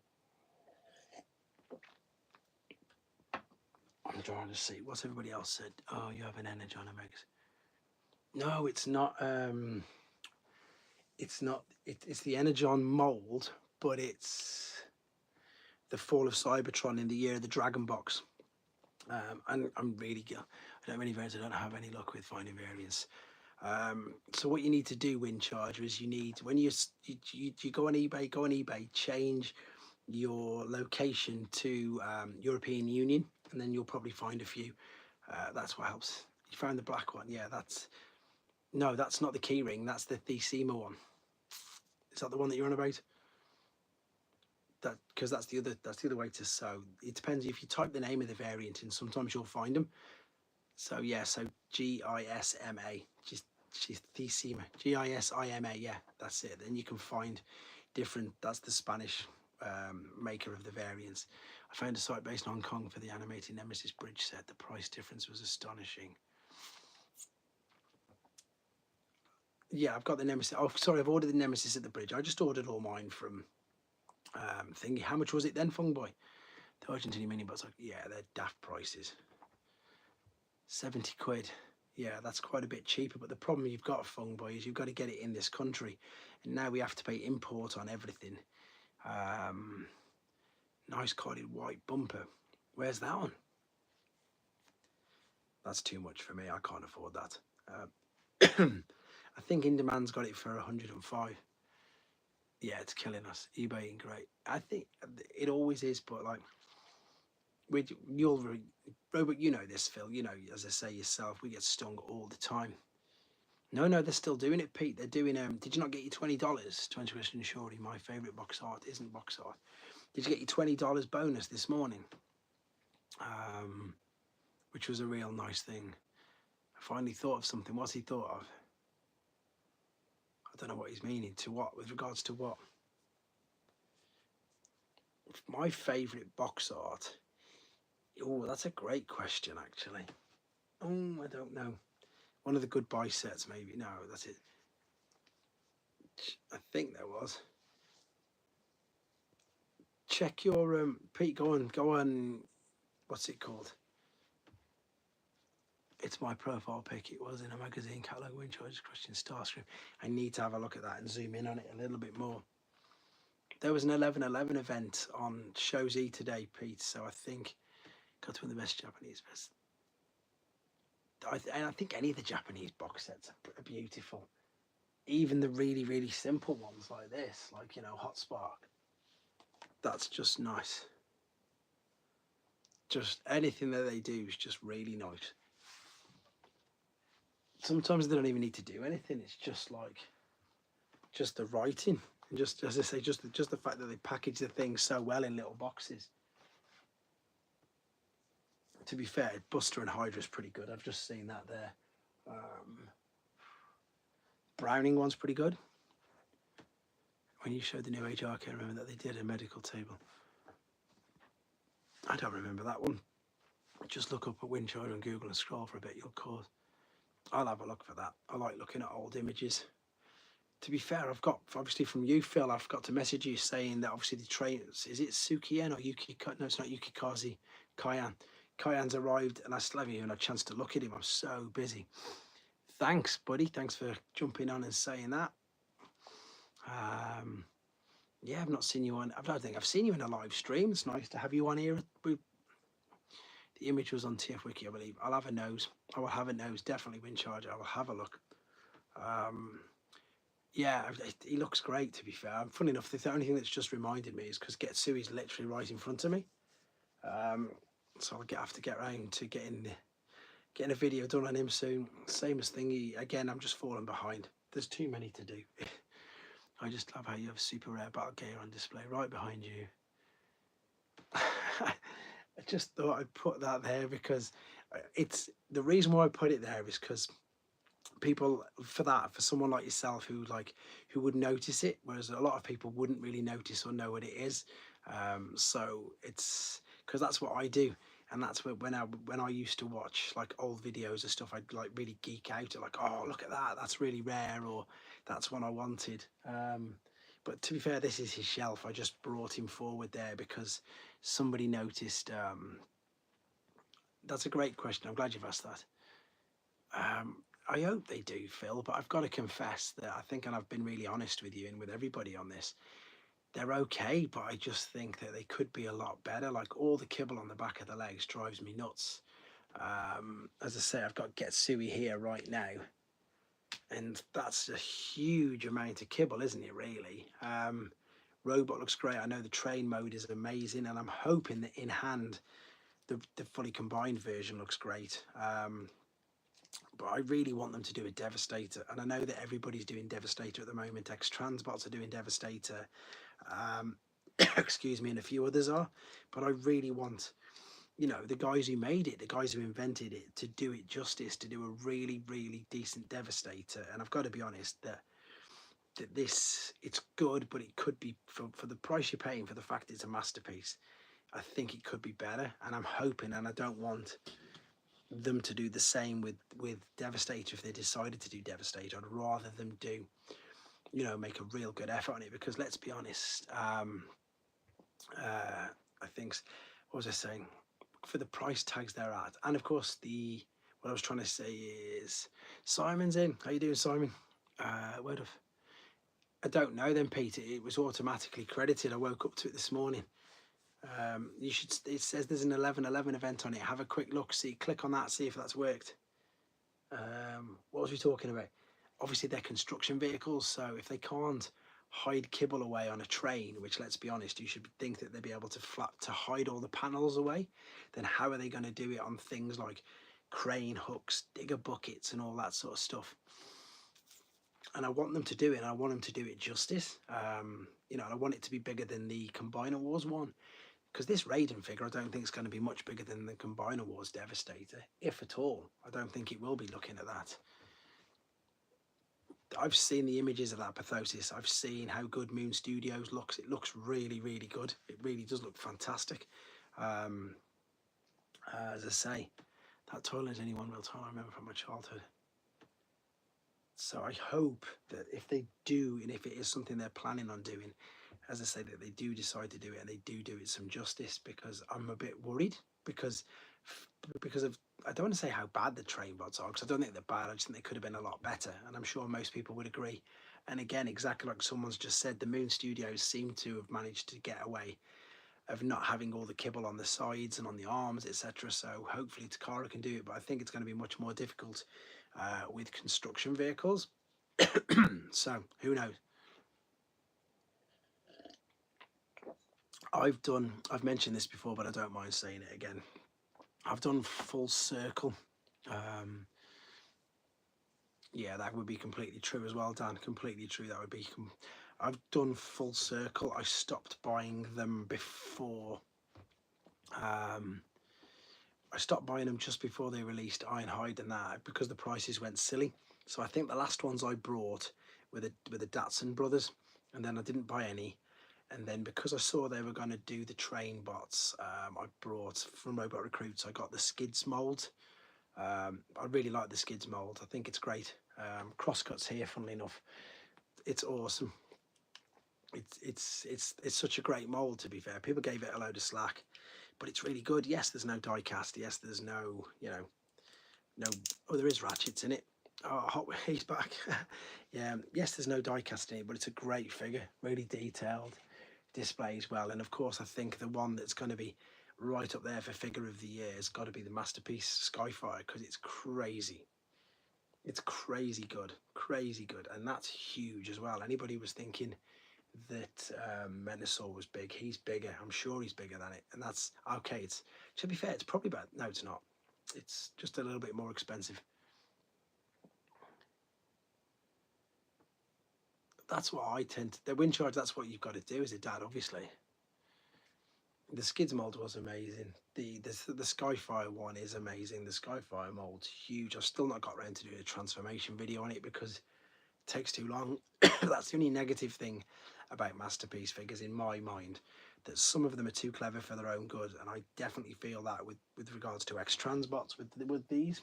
I'm trying to see. What's everybody else said? Oh, you have an Energon, Megs. No, it's not. It's not. It's the Energon mould, but it's the Fall of Cybertron in the year of the Dragon Box. And I'm really, I don't have any variants. I don't have any luck with finding variants. So what you need to do, Windcharger, is you need, when you go on eBay, change your location to European Union, and then you'll probably find a few. That's what helps. You found the black one. Yeah, no, that's not the keyring. That's the Thesema one. Is that the one that you're on about? Because that's the other way to sew. It depends if you type the name of the variant in. Sometimes you'll find them. So yeah, so GISMA, just Thesema, GISIMA. Yeah, that's it. Then you can find different. That's the Spanish maker of the variants. I found a site based in Hong Kong for the animated Nemesis bridge set. The price difference was astonishing. Yeah, I've got the Nemesis. Oh, sorry, I've ordered the Nemesis at the bridge. I just ordered all mine from thingy. How much was it then, Fung Boy? The Argentinian mini bots, like, yeah, they're daft prices. 70 quid. Yeah, that's quite a bit cheaper. But the problem you've got, Fung Boy, is you've got to get it in this country, and now we have to pay import on everything. Nice carded white bumper. Where's that one? That's too much for me. I can't afford that. I think Indemand's got it for 105. Yeah, it's killing us. eBay ain't great. I think it always is, but like, Robert, you know this, Phil. You know, as I say yourself, we get stung all the time. No, they're still doing it, Pete. They're doing. Did you not get your $20? 20 question shorty. My favourite box art isn't box art. Did you get your $20 bonus this morning? Which was a real nice thing. I finally thought of something. What's he thought of? I don't know what he's meaning. To what? With regards to what? My favourite box art. Oh, that's a great question, actually. Oh, I don't know. One of the goodbye sets, maybe. No, that's it. I think there was. Check your Pete. Go on. What's it called? It's my profile pic. It was in a magazine catalog. Windcharger's Christian Starscream. I need to have a look at that and zoom in on it a little bit more. There was an 11/11 event on Shows E today, Pete. So I think got to win the best Japanese best. And I think any of the Japanese box sets are beautiful. Even the really, really simple ones like this, like, you know, Hot Spark. That's just nice. Just anything that they do is just really nice. sometimes they don't even need to do anything. It's just like, just the writing, and just, as I say, just the fact that they package the things so well in little boxes. To be fair, Buster and Hydra is pretty good. I've just seen that there. Browning one's pretty good. When you showed the new age, I can't remember that they did a medical table. I don't remember that one. Just look up a wind chime on Google and scroll for a bit. I'll have a look for that. I like looking at old images. To be fair, I've got, obviously from you, Phil, I've got to message you saying that obviously the trains, is it Sukien or Yuki? No, it's not Yukikaze. Kayan's arrived, and I still haven't even had a chance to look at him. I'm so busy. Thanks, buddy. Thanks for jumping on and saying that. Yeah, I've not seen you on. I don't think I've seen you in a live stream. It's nice to have you on here. The image was on TF Wiki, I believe. I'll have a nose. I will have a nose. Definitely Wind Charger. I will have a look. Yeah, he looks great, to be fair. Funny enough, the only thing that's just reminded me is because Getsui's literally right in front of me. So I'll have to get around to getting a video done on him soon. Same as Thingy. Again, I'm just falling behind. There's too many to do. I just love how you have super rare battle gear on display right behind you. I just thought I'd put that there because it's the reason why I put it there is because people for someone like yourself who would notice it, whereas a lot of people wouldn't really notice or know what it is. So it's because that's what I do. And that's when I used to watch like old videos and stuff, I'd like really geek out at like, oh, look at that, that's really rare, or that's one I wanted. But to be fair, this is his shelf. I just brought him forward there because somebody noticed. That's a great question. I'm glad you've asked that. I hope they do, Phil, but I've got to confess that I think, and I've been really honest with you and with everybody on this, they're okay, but I just think that they could be a lot better. Like all the kibble on the back of the legs drives me nuts. As I say, I've got Getsui here right now, and that's a huge amount of kibble, isn't it, really? Robot looks great. I know the train mode is amazing, and I'm hoping that in hand, the fully combined version looks great. But I really want them to do a Devastator, and I know that everybody's doing Devastator at the moment. X-Transbots are doing Devastator, excuse me, and a few others are, but I really want, the guys who made it, the guys who invented it, to do it justice, to do a really, really decent Devastator. And I've got to be honest that this, it's good, but it could be, for the price you're paying, for the fact it's a masterpiece, I think it could be better. And I'm hoping, and I don't want them to do the same with Devastator if they decided to do Devastator. I'd rather them do, make a real good effort on it, because let's be honest, I think, what was I saying, for the price tags they're at, and of course what I was trying to say is Simon's in. How you doing, Simon? Word of, I don't know then, Peter. It was automatically credited. I woke up to it this morning. You should. It says there's an 11/11 event on it. Have a quick look. Click on that. See if that's worked. What was we talking about? Obviously, they're construction vehicles, so if they can't hide kibble away on a train, which, let's be honest, you should think that they'd be able to hide all the panels away, then how are they going to do it on things like crane hooks, digger buckets, and all that sort of stuff? And I want them to do it, and I want them to do it justice. And I want it to be bigger than the Combiner Wars one, because this Raiden figure, I don't think it's going to be much bigger than the Combiner Wars Devastator, if at all. I don't think it will be looking at that. I've seen the images of that Pathosis. I've seen how good Moon Studios looks. It looks really, really good. It really does look fantastic. As I say, that toilet is only one real time I remember from my childhood. So I hope that if they do, and if it is something they're planning on doing, as I say, that they do decide to do it, and they do it some justice, because I'm a bit worried because of, I don't want to say how bad the train bots are, because I don't think they're bad. I just think they could have been a lot better, and I'm sure most people would agree. And again, exactly like someone's just said, the Moon Studios seem to have managed to get away of not having all the kibble on the sides and on the arms, etc. So hopefully Takara can do it, but I think it's going to be much more difficult with construction vehicles. So who knows? I've mentioned this before, but I don't mind saying it again. I've done full circle Yeah, that would be completely true as well, Dan. Completely true. That would be. I've done full circle. I stopped buying them before. Um, I stopped buying them just before they released Ironhide and that because the prices went silly. So I think the last ones I brought were the Datsun brothers, and then I didn't buy any. And then because I saw they were going to do the train bots, I brought from Robot Recruits. I got the skids mold. I really like the skids mold. I think it's great. Crosscuts here, funnily enough, it's awesome. It's such a great mold. To be fair, people gave it a load of slack, but it's really good. Yes, there's no die cast. Yes, there's no, no. Oh, there is ratchets in it. Oh, he's back. Yeah. Yes, there's no die cast in it, but it's a great figure. Really detailed, displays well, and of course, I think the one that's going to be right up there for figure of the year has got to be the Masterpiece Skyfire because it's crazy. It's crazy good, and that's huge as well. Anybody was thinking that Menasor was big, he's bigger. I'm sure he's bigger than it, and that's okay. It's, to be fair, it's probably about, no, it's not. It's just a little bit more expensive. That's what I tend to. The wind charge. That's what you've got to do as a dad, obviously. The skids mold was amazing. The Skyfire one is amazing. The Skyfire mold's huge. I've still not got around to doing a transformation video on it because it takes too long. That's the only negative thing about Masterpiece figures in my mind, that some of them are too clever for their own good, and I definitely feel that with regards to X-Transbots with these.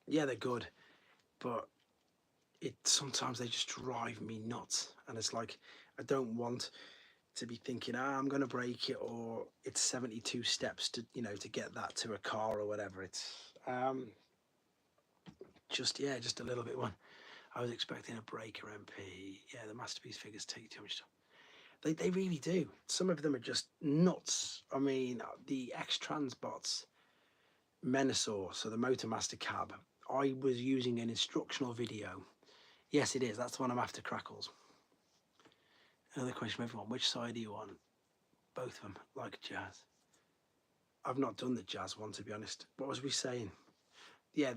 Yeah, they're good, but it sometimes they just drive me nuts, and it's like I don't want to be thinking, I'm going to break it, or it's 72 steps to, to get that to a car or whatever. It's just, yeah, just a little bit one. I was expecting a breaker MP. Yeah, the Masterpiece figures take too much time. They really do. Some of them are just nuts. I mean, the X-Transbots Menasor, so the Motormaster cab, I was using an instructional video. Yes, it is. That's the one I'm after, Crackles. Another question from everyone. Which side do you want? Both of them, like jazz. I've not done the jazz one, to be honest. What was we saying? Yeah,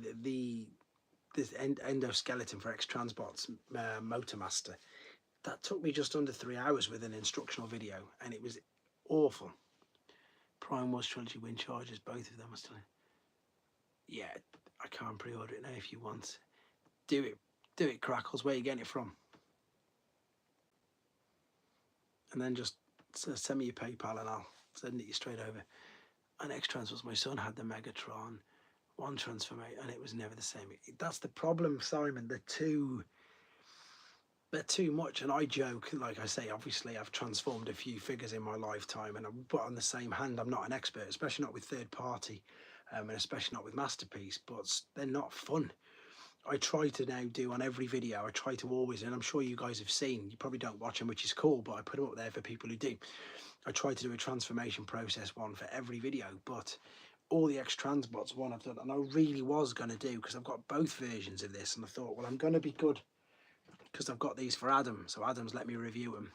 this endoskeleton for X-Transbots Motormaster. That took me just under 3 hours with an instructional video, and it was awful. Prime Wars Trilogy wind charges, both of them are still in. Yeah, I can't pre-order it now if you want. Do it, Crackles. Where are you getting it from? And then just send me your PayPal and I'll send it you straight over. And X-Transbots, my son had the Megatron one transformation, and it was never the same. That's the problem, Simon. They're too much. And I joke, like I say, obviously I've transformed a few figures in my lifetime, and but on the same hand, I'm not an expert, especially not with third party, and especially not with Masterpiece. But they're not fun. I try to now do on every video, I try to always, and I'm sure you guys have seen, you probably don't watch them, which is cool, but I put them up there for people who do. I try to do a transformation process one for every video, but all the X-Transbots one I've done, and I really was going to do, because I've got both versions of this, and I thought, well, I'm going to be good because I've got these for Adam, so Adam's let me review them.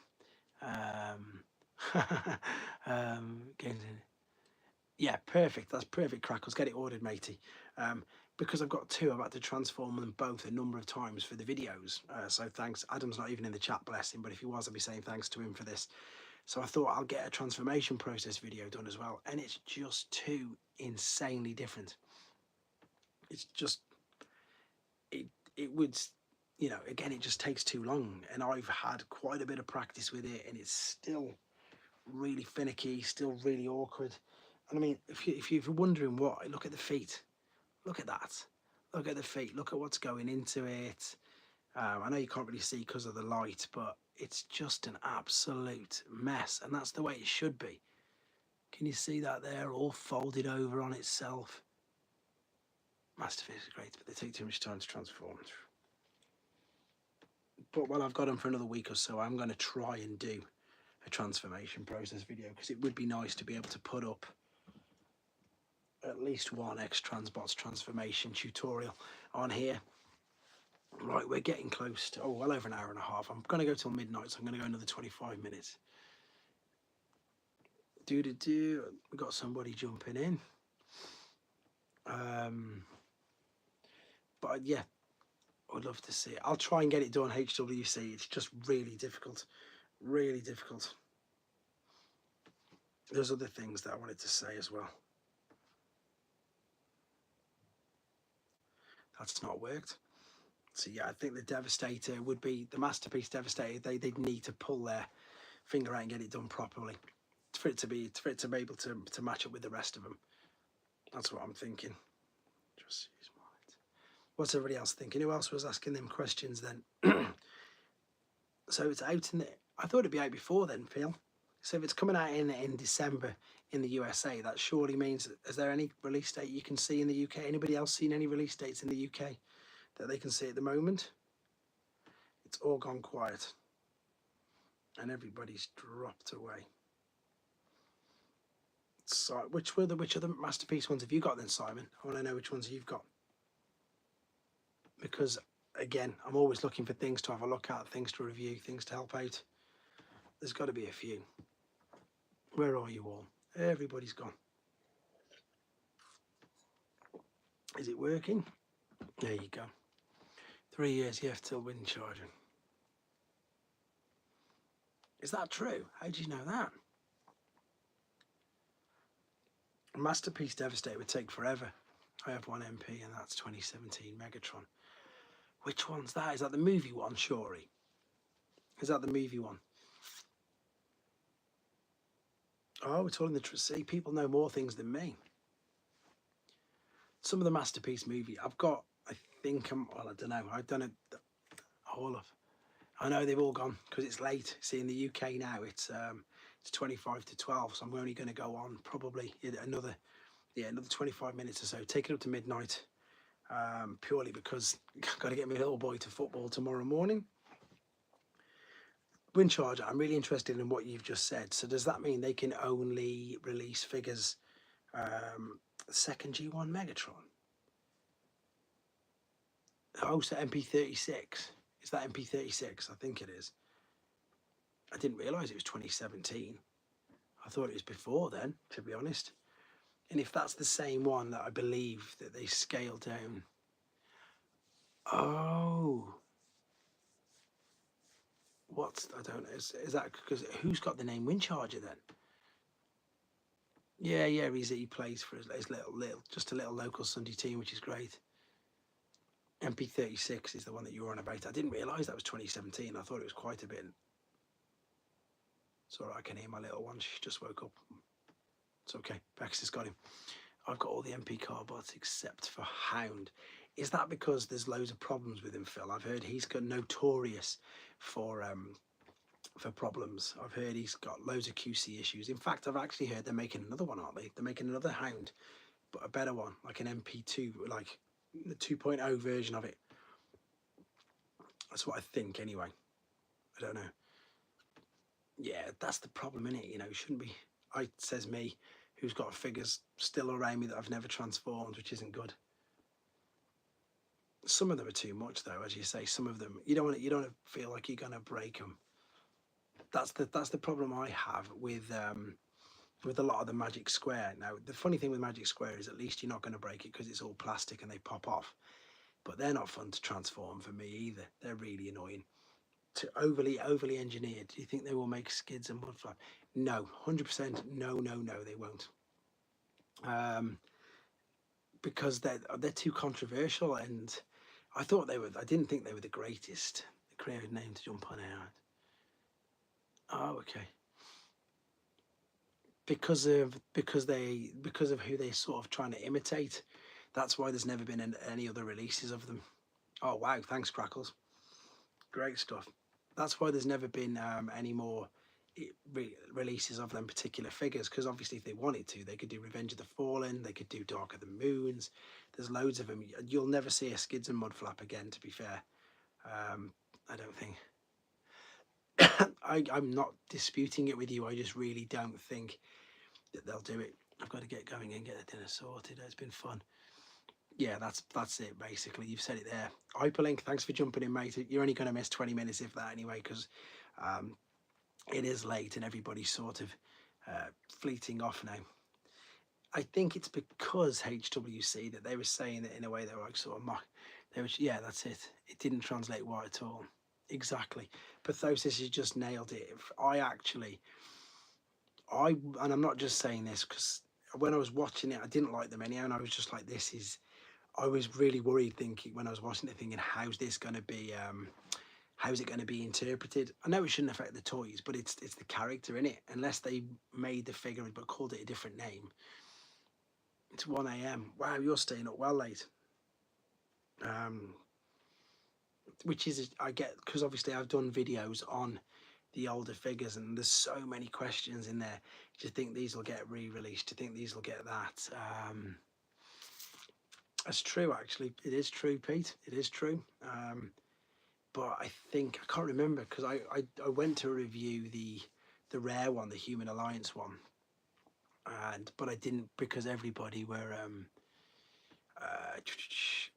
Yeah, perfect. That's perfect, Crackles. Get it ordered, matey. Because I've got two, I've had to transform them both a number of times for the videos. So thanks. Adam's not even in the chat, bless him, but if he was, I'd be saying thanks to him for this. So I thought I'll get a transformation process video done as well, and it's just too insanely different. It's just, it would, again, it just takes too long, and I've had quite a bit of practice with it, and it's still really finicky, still really awkward. And I mean, if you're wondering why, look at the feet. Look at that. Look at the feet. Look at what's going into it. I know you can't really see because of the light, but it's just an absolute mess, and that's the way it should be. Can you see that there, all folded over on itself? Masterpiece is great, but they take too much time to transform. But while I've got them for another week or so, I'm going to try and do a transformation process video, because it would be nice to be able to put up at least one X-Transbots transformation tutorial on here. Right, we're getting close to, well over an hour and a half. I'm going to go till midnight, so I'm going to go another 25 minutes. We've got somebody jumping in. But yeah, I would love to see it. I'll try and get it done HWC. It's just really difficult. Really difficult. There's other things that I wanted to say as well. That's not worked. So yeah, I think the Devastator would be the Masterpiece Devastator. They'd need to pull their finger out and get it done properly for it to be able to match up with the rest of them. That's what I'm thinking. Just use mine. What's everybody else thinking? Who else was asking them questions then? So it's out in the. I thought it'd be out before then, Phil. So if it's coming out in December in the USA, that surely means, is there any release date you can see in the UK? Anybody else seen any release dates in the UK that they can see at the moment? It's all gone quiet. And everybody's dropped away. So which other Masterpiece ones have you got then, Simon? I want to know which ones you've got. Because again, I'm always looking for things to have a look at, things to review, things to help out. There's got to be a few. Where are you all? Everybody's gone. Is it working? There you go. 3 years you have till wind charging. Is that true? How do you know that? Masterpiece Devastator would take forever. I have one MP and that's 2017 Megatron. Which one's that? Is that the movie one, Shuri? Is that the movie one? Oh, we're talking the see, people know more things than me. Some of the Masterpiece movie I've got, I think well, I don't know. I've done it all of. I know they've all gone because it's late. See, in the UK now, it's 25 to 12, so I'm only going to go on probably another 25 minutes or so. Take it up to midnight, purely because I've got to get my little boy to football tomorrow morning. Windcharger, I'm really interested in what you've just said. So does that mean they can only release figures second G1 Megatron? Oh, so MP36. Is that MP36? I think it is. I didn't realise it was 2017. I thought it was before then, to be honest. And if that's the same one that I believe that they scaled down. Oh. I don't know. Is that because who's got the name Windcharger then? Yeah, he plays for his little, just a little local Sunday team, which is great. MP36 is the one that you were on about. I didn't realise that was 2017. I thought it was quite a bit. It's all right, I can hear my little one. She just woke up. It's okay. Bex has got him. I've got all the MP Carbots except for Hound. Is that because there's loads of problems with him, Phil? I've heard he's got notorious for problems. I've heard he's got loads of QC issues. In fact, I've actually heard they're making another one, aren't they? They're making another Hound, but a better one, like an MP2, like the 2.0 version of it. That's what I think anyway. I don't know. Yeah, that's the problem, innit? You know, shouldn't be. Says me, who's got figures still around me that I've never transformed, which isn't good. Some of them are too much, though, as you say. Some of them you don't want to feel like you're gonna break them. That's the problem I have with a lot of the Magic Square. Now, the funny thing with Magic Square is at least you're not going to break it because it's all plastic and they pop off. But they're not fun to transform for me either. They're really annoying. Overly engineered. Do you think they will make skids and mudflap? No, 100% no, they won't. Because they're too controversial, and I didn't think they were the greatest. The creative name to jump on out. Oh, okay. Because of who they're sort of trying to imitate. That's why there's never been any other releases of them. Oh wow, thanks Crackles. Great stuff. That's why there's never been any more releases of them particular figures, because obviously if they wanted to, they could do Revenge of the Fallen, they could do Dark of the Moons. There's loads of them. You'll never see a Skids and Mudflap again, to be fair. I don't think. I'm not disputing it with you. I just really don't think that they'll do it. I've got to get going and get the dinner sorted. It's been fun. Yeah, that's it basically. You've said it there. Hyperlink, thanks for jumping in, mate. You're only going to miss 20 minutes if that anyway, because it is late and everybody's sort of fleeting off now. I think it's because HWC that they were saying that in a way they were like sort of Yeah, that's it. It didn't translate white at all. Exactly. Pathosis has just nailed it. And I'm not just saying this because when I was watching it, I didn't like them anyhow, and I was just like, I was really worried, thinking when I was watching it, thinking, how's this going to be? How's it going to be interpreted? I know it shouldn't affect the toys, but it's the character in it. Unless they made the figure but called it a different name. It's 1 a.m. Wow, you're staying up well late. Which is, I get, because obviously I've done videos on the older figures and there's so many questions in there. Do you think these will get re-released? Do you think these will get that? That's true, actually. It is true, Pete. It is true. But I think, I can't remember, because I went to review the rare one, the Human Alliance one, but I didn't, because everybody were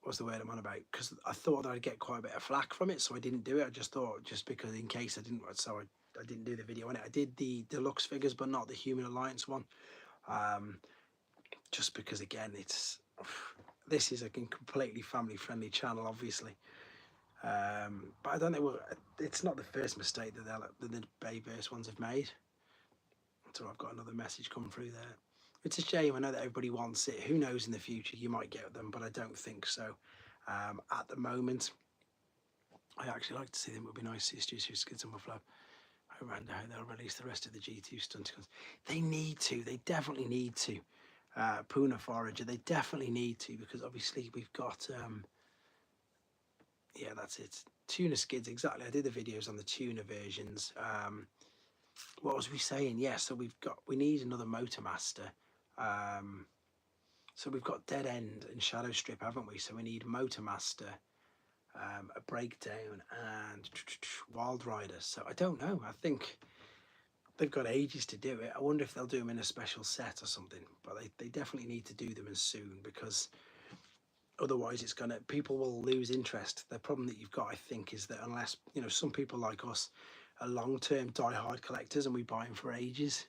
what's the word I'm on about? Because I thought that I'd get quite a bit of flack from it, so I didn't do it. I just thought, just because in case I didn't, so I didn't do the video on it. I did the deluxe figures, but not the Human Alliance one, just because, again, this is a completely family friendly channel, obviously. But I don't know. It's not the first mistake that the Bayverse ones have made. So I've got another message come through there. It's a shame. I know that everybody wants it. Who knows, in the future you might get them, but I don't think so. At the moment, I actually like to see them. It would be nice to see Skids on my flow. I wonder how they'll release the rest of the G2 stunticons. They need to. They definitely need to. Puna Forager, they definitely need to, because obviously we've got yeah, that's it. Tuna Skids, exactly. I did the videos on the tuna versions. What was we saying? Yeah, so we need another Motormaster. So we've got Dead End and Shadow Strip, haven't we? So we need Motormaster, a Breakdown, and Wild Rider. So I don't know. I think they've got ages to do it. I wonder if they'll do them in a special set or something. But they definitely need to do them as soon, because otherwise people will lose interest. The problem that you've got, I think, is that unless, some people like us are long-term die-hard collectors and we buy them for ages,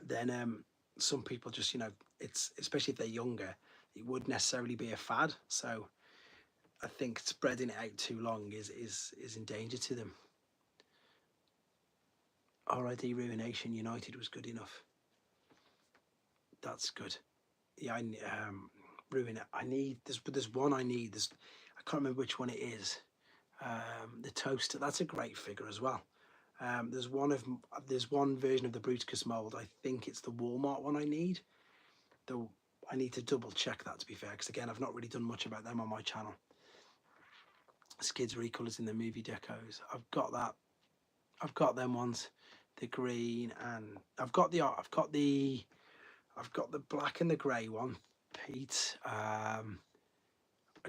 then some people just, it's, especially if they're younger, it would necessarily be a fad. So I think spreading it out too long is in danger to them. RID Ruination United was good enough. That's good. Yeah, Ruin it. There's one I need. I can't remember which one it is. The Toaster. That's a great figure as well. There's one version of the Bruticus mold. I think it's the Walmart one I need. I need to double check that, to be fair, because again, I've not really done much about them on my channel. Skids recolors in the movie decos. I've got that. I've got them ones. The green, and I've got the black and the grey one, Pete. I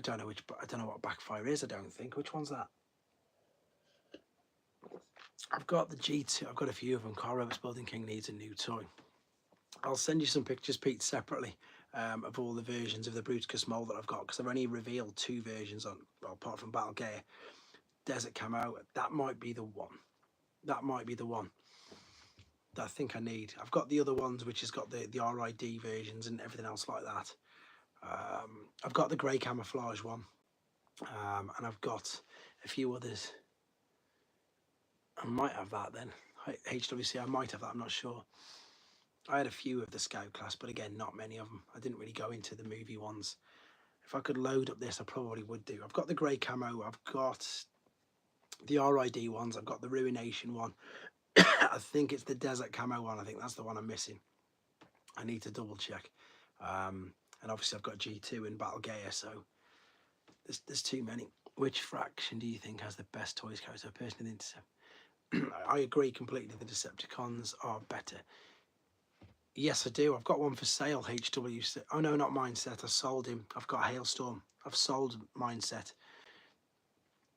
don't know what Backfire is. I don't think. Which one's that? I've got the G2. I've got a few of them. Car Robots Building King needs a new toy. I'll send you some pictures, Pete, separately, of all the versions of the Bruticus mold that I've got, because I've only revealed 2 versions apart from Battle Gear. Desert Camo. That might be the one. That might be the one that I think I need. I've got the other ones, which has got the RID versions and everything else like that. I've got the grey camouflage one, and I've got a few others. I might have that then. HWC, I might have that, I'm not sure. I had a few of the Scout class, but again, not many of them. I didn't really go into the movie ones. If I could load up this, I probably would do. I've got the grey camo, I've got the RID ones, I've got the Ruination one. I think it's the Desert Camo one. I think that's the one I'm missing. I need to double check. And obviously I've got G2 and Battle Gear, so there's too many. Which fraction do you think has the best toys character? Personally, I agree completely. The Decepticons are better. Yes, I do. I've got one for sale. HWC. Oh no, not Mindset. I sold him. I've got Hailstorm. I've sold Mindset.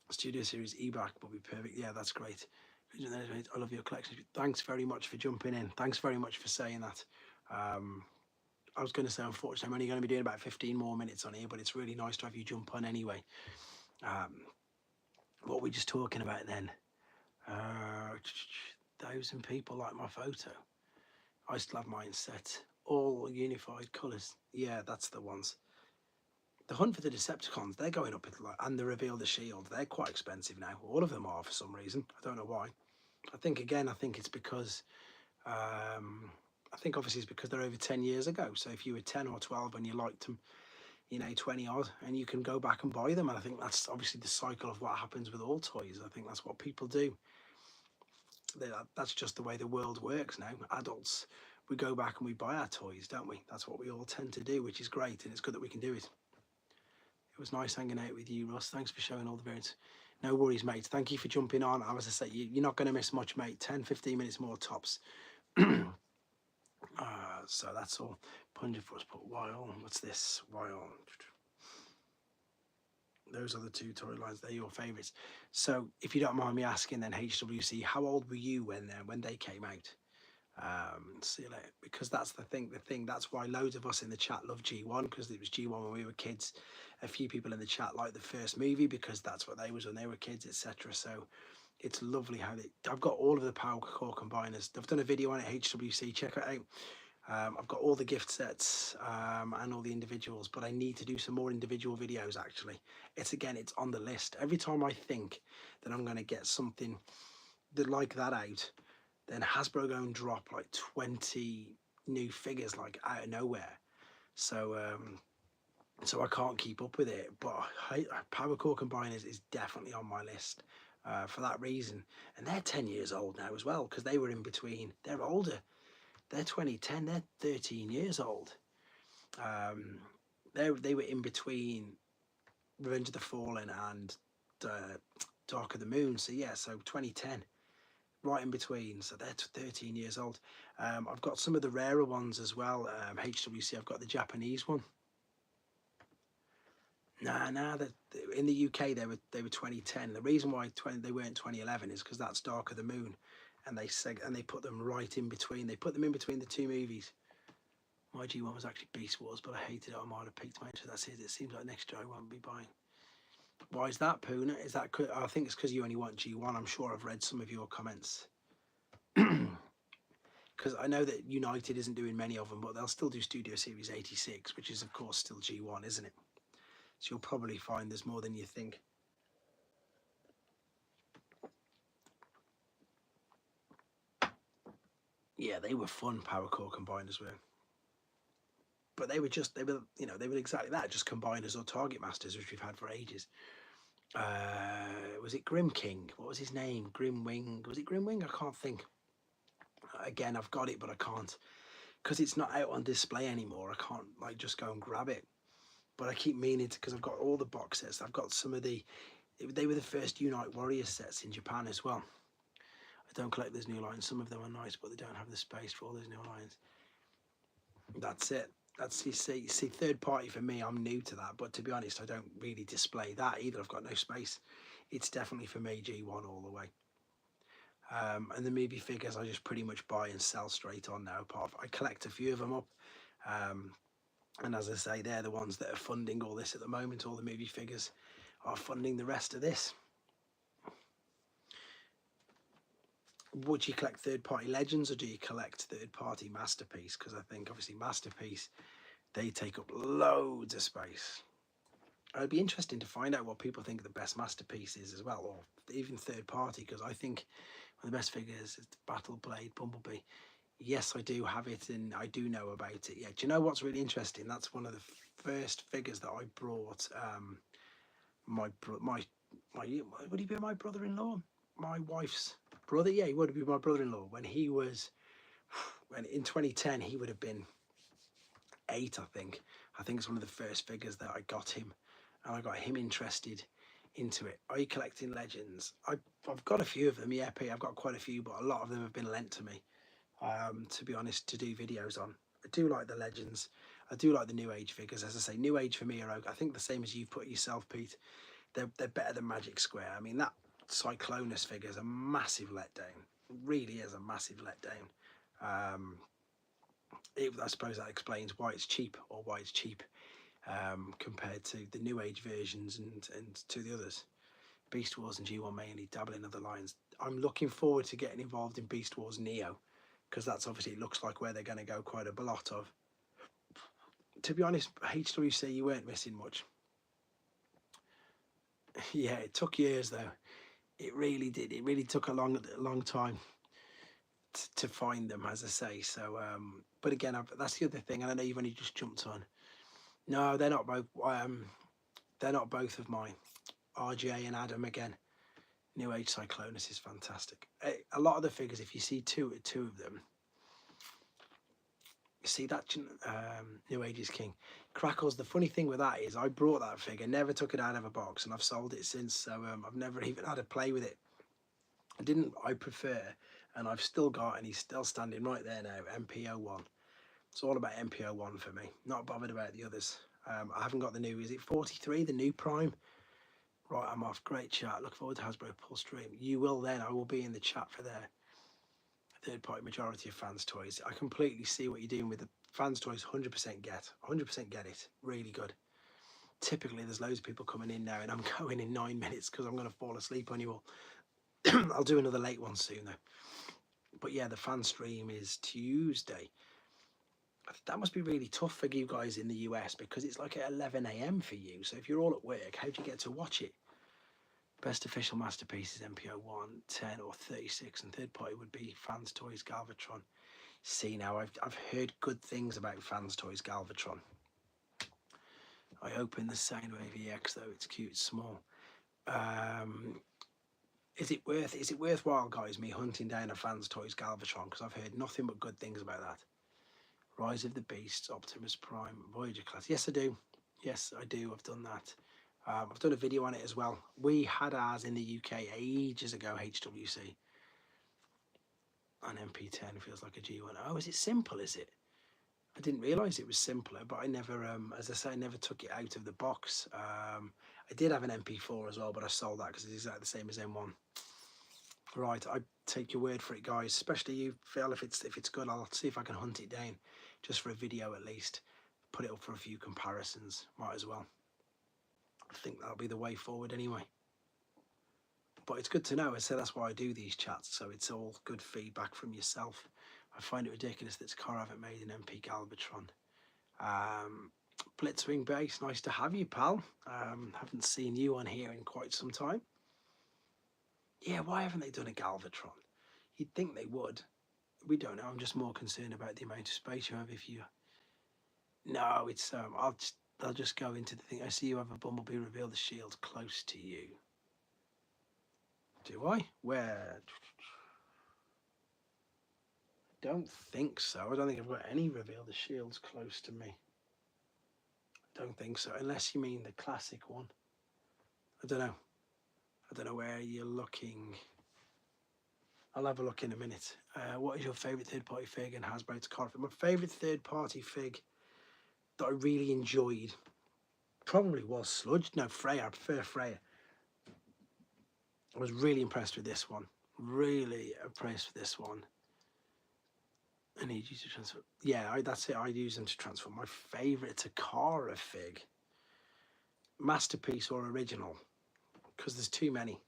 Studio Series E-Back will be perfect. Yeah, that's great. I love your collection. Thanks very much for jumping in. Thanks very much for saying that. I was going to say, unfortunately, I'm only going to be doing about 15 more minutes on here, but it's really nice to have you jump on anyway. What were we just talking about then? 1,000 people like my photo. I still have mine set. All unified colours. Yeah, that's the ones. the Hunt for the Decepticons, they're going up, and the Reveal the Shield, they're quite expensive now. All of them are for some reason. I don't know why. I think it's because, I think obviously it's because they're over 10 years ago. So if you were 10 or 12 and you liked them, 20 odd, and you can go back and buy them. And I think that's obviously the cycle of what happens with all toys. I think that's what people do. That's just the way the world works now. Adults, we go back and we buy our toys, don't we? That's what we all tend to do, which is great, and it's good that we can do it. It was nice hanging out with you, Russ. Thanks for showing all the variants. No worries, mate. Thank you for jumping on. As I say, you're not going to miss much, mate. 10, 15 minutes more tops. So that's all. Plunger for us, put Wild. What's this? Wild. Those are the two toy lines. They're your favourites. So if you don't mind me asking, then HWC, how old were you when they came out? See you later. Because that's the thing. That's why loads of us in the chat love G1, because it was G1 when we were kids. A few people in the chat like the first movie because that's what they was when they were kids, etc. So it's lovely how I've got all of the Power Core combiners. I've done a video on it, HWC. Check it out. I've got all the gift sets and all the individuals, but I need to do some more individual videos. Actually, it's on the list. Every time I think that I'm going to get something like that out, then Hasbro go and drop like 20 new figures like out of nowhere. So so I can't keep up with it. But Power Core Combiners is definitely on my list for that reason. And they're 10 years old now as well, because they were in between. They're older. They're 2010. They're 13 years old. They were in between Revenge of the Fallen and Dark of the Moon. So yeah, so 2010. Right in between, so they're 13 years old. I've got some of the rarer ones as well. HWC, I've got the Japanese one. In the UK they were 2010. The reason why they weren't 2011 is because that's Dark of the Moon, and they put them right in between. They put them in between the two movies. My G1 was actually Beast Wars, but I hated it. I might have peaked my interest. That's it. It seems like next year I won't be buying. Why is that, Poona? Is that? I think it's because you only want G1. I'm sure I've read some of your comments. Because I know that United isn't doing many of them, but they'll still do Studio Series 86, which is of course still G1, isn't it? So you'll probably find there's more than you think. Yeah, they were fun, Power Core Combiners were. But they were exactly that, just combiners or target masters, which we've had for ages. Was it Grim King? What was his name? Grim Wing? Was it Grim Wing? I can't think. Again, I've got it, but I can't, because it's not out on display anymore. I can't like just go and grab it. But I keep meaning to, because I've got all the box sets. I've got some of they were the first Unite Warriors sets in Japan as well. I don't collect those new lines. Some of them are nice, but they don't have the space for all those new lines. That's it. That's you see third party for me. I'm new to that, but to be honest, I don't really display that either. I've got no space. It's definitely for me G1 all the way. And the movie figures I just pretty much buy and sell straight on now. I collect a few of them up. And as I say, they're the ones that are funding all this at the moment. All the movie figures are funding the rest of this. Would you collect third-party Legends, or do you collect third-party Masterpiece? Because I think, obviously, Masterpiece, they take up loads of space. It'd be interesting to find out what people think the best Masterpiece is as well, or even third-party, because I think one of the best figures is the Battle Blade Bumblebee. Yes, I do have it, and I do know about it. Yeah, do you know what's really interesting? That's one of the first figures that I brought. Would he be my brother-in-law? My wife's brother? Yeah, he would be my brother-in-law. When in 2010, he would have been 8, I think. I think it's one of the first figures that I got him, and I got him interested into it. Are you collecting Legends? I've got a few of them. Yeah, I've got quite a few, but a lot of them have been lent to me. To be honest, to do videos on. I do like the Legends. I do like the New Age figures. As I say, New Age for me are, I think, the same as you've put yourself, Pete. They're better than Magic Square. I mean, that Cyclonus figure is a massive letdown. It really is a massive letdown. I suppose that explains why it's cheap, or why it's cheap compared to the New Age versions and to the others. Beast Wars and G1 mainly, dabble in other lines. I'm looking forward to getting involved in Beast Wars Neo, because that's obviously, it looks like where they're going to go quite a lot of. To be honest, HWC, you weren't missing much. Yeah, it took years though. It really did. It really took a long time to find them, as I say. So, but again, that's the other thing. And I know you've only just jumped on. No, they're not both. They're not both of mine. RJ and Adam again. New Age Cyclonus is fantastic. A lot of the figures, if you see two of them, you see that New Age is King. Crackles, the funny thing with that is I brought that figure, never took it out of a box, and I've sold it since, so I've never even had to play with it. I prefer, and I've still got, and he's still standing right there now, MPO1. It's all about MPO1 for me, not bothered about the others. I haven't got the new, is it 43, the new Prime? Right, I'm off. Great chat. Look forward to Hasbro Pulse stream. You will then. I will be in the chat for their third-party majority of fans toys. I completely see what you're doing with the fans toys. 100% get. 100% get it. Really good. Typically, there's loads of people coming in now, and I'm going in 9 minutes because I'm going to fall asleep on you all. I'll do another late one soon, though. But yeah, the fan stream is Tuesday. That must be really tough for you guys in the US because it's like at 11 a.m. for you. So if you're all at work, how do you get to watch it? Best official masterpieces MPO 1, 10 or 36, and third party would be Fans Toys Galvatron. See now, I've heard good things about Fans Toys Galvatron. I open the Soundwave EX though, it's cute, small. Is it worthwhile, guys, me hunting down a Fans Toys Galvatron? Because I've heard nothing but good things about that. Rise of the Beasts, Optimus Prime, Voyager class. Yes, I do. Yes, I do. I've done that. I've done a video on it as well. We had ours in the UK ages ago, HWC. An MP10 feels like a G1. Oh, is it simple, is it? I didn't realise it was simpler, but I never, as I say, I never took it out of the box. I did have an MP4 as well, but I sold that because it's exactly the same as M1. Right, I take your word for it, guys. Especially you, Phil. If it's good, I'll see if I can hunt it down, just for a video at least. Put it up for a few comparisons. Might as well. I think that'll be the way forward anyway. But it's good to know. So that's why I do these chats. So it's all good feedback from yourself. I find it ridiculous that car haven't made an MP Galvatron. Blitzwing Base, nice to have you, pal. Haven't seen you on here in quite some time. Yeah, why haven't they done a Galvatron? You'd think they would. We don't know. I'm just more concerned about the amount of space you have. If you, no, it's I'll just go into the thing. I see you have a Bumblebee reveal the shield close to you. Do I? Where? I don't think so. I don't think I've got any reveal the shields close to me. I don't think so, unless you mean the classic one. I don't know. I don't know where you're looking. I'll have a look in a minute. What is your favourite third-party fig and Hasbro to Cardiff? My favourite third-party fig that I really enjoyed probably was Sludge. No, Freya. I prefer Freya. I was really impressed with this one. Really impressed with this one. I need you to transfer. Yeah, that's it. I use them to transfer. My favourite Takara fig. Masterpiece or original. Because there's too many.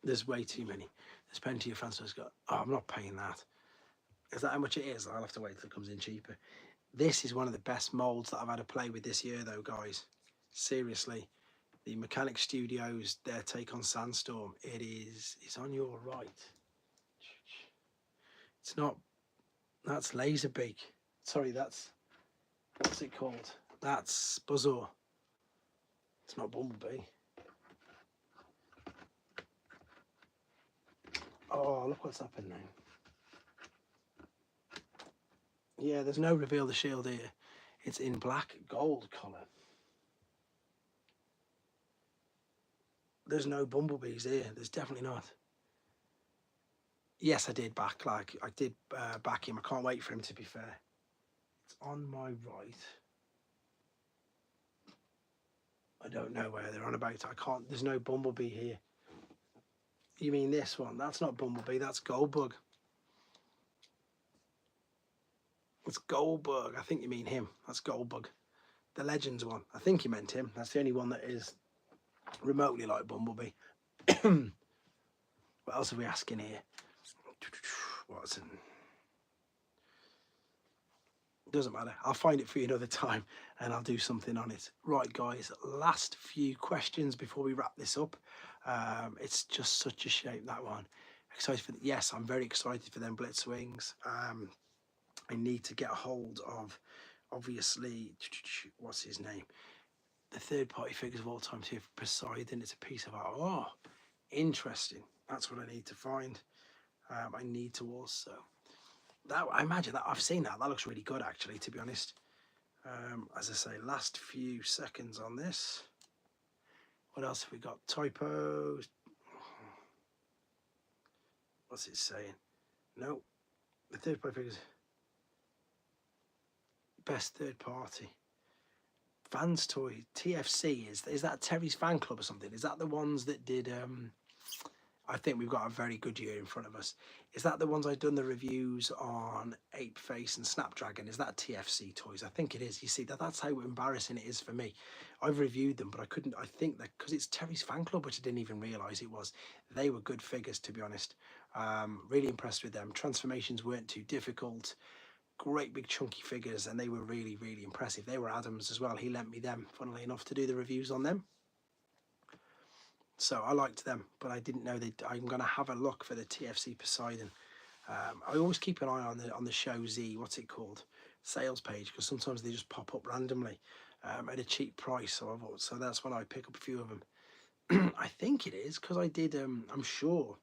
There's way too many. There's plenty of fans who's got, oh, I'm not paying that. Is that how much it is? I'll have to wait till it comes in cheaper. This is one of the best molds that I've had to play with this year though, guys. Seriously. The Mechanic Studios, their take on Sandstorm, it's on your right. It's not, that's Laserbeak. Sorry, what's it called? That's Buzzsaw. It's not Bumblebee. Oh, look what's happened now. Yeah, there's no reveal the shield here. It's in black gold colour. There's no bumblebees here. There's definitely not. Yes, I did back him. I can't wait for him, to be fair. It's on my right. I don't know where they're on about. I can't. There's no bumblebee here. You mean this one? That's not Bumblebee. That's Goldbug. It's Goldbug. I think you mean him. That's Goldbug. The Legends one. I think you meant him. That's the only one that is remotely like Bumblebee. What else are we asking here? What's in? Doesn't matter. I'll find it for you another time and I'll do something on it. Right, guys, last few questions before we wrap this up. It's just such a shape, that one. Excited for, yes, I'm very excited for them Blitz wings. I need to get a hold of, obviously, what's his name? The third party figures of all time here for Poseidon. It's a piece of art. Oh, interesting. That's what I need to find. I need to also, that I imagine that I've seen that. That looks really good, actually, to be honest. As I say, last few seconds on this. What else have we got? Typos. What's it saying? No, the third party figures. Best third party. Vans Toy TFC, is that Terry's fan club or something? Is that the ones that did I think we've got a very good year in front of us. Is that the ones I've done the reviews on Ape Face and Snapdragon? Is that TFC toys? I think it is. You see, that's how embarrassing it is for me. I've reviewed them, but I couldn't. I think that because it's Terry's fan club, which I didn't even realise it was. They were good figures, to be honest. Really impressed with them. Transformations weren't too difficult. Great big chunky figures, and they were really, really impressive. They were Adam's as well. He lent me them, funnily enough, to do the reviews on them. So I liked them, but I didn't know that. I'm going to have a look for the TFC Poseidon. I always keep an eye on the Show Z, what's it called, sales page, because sometimes they just pop up randomly at a cheap price. So that's when I pick up a few of them. I think it is because I did. I'm sure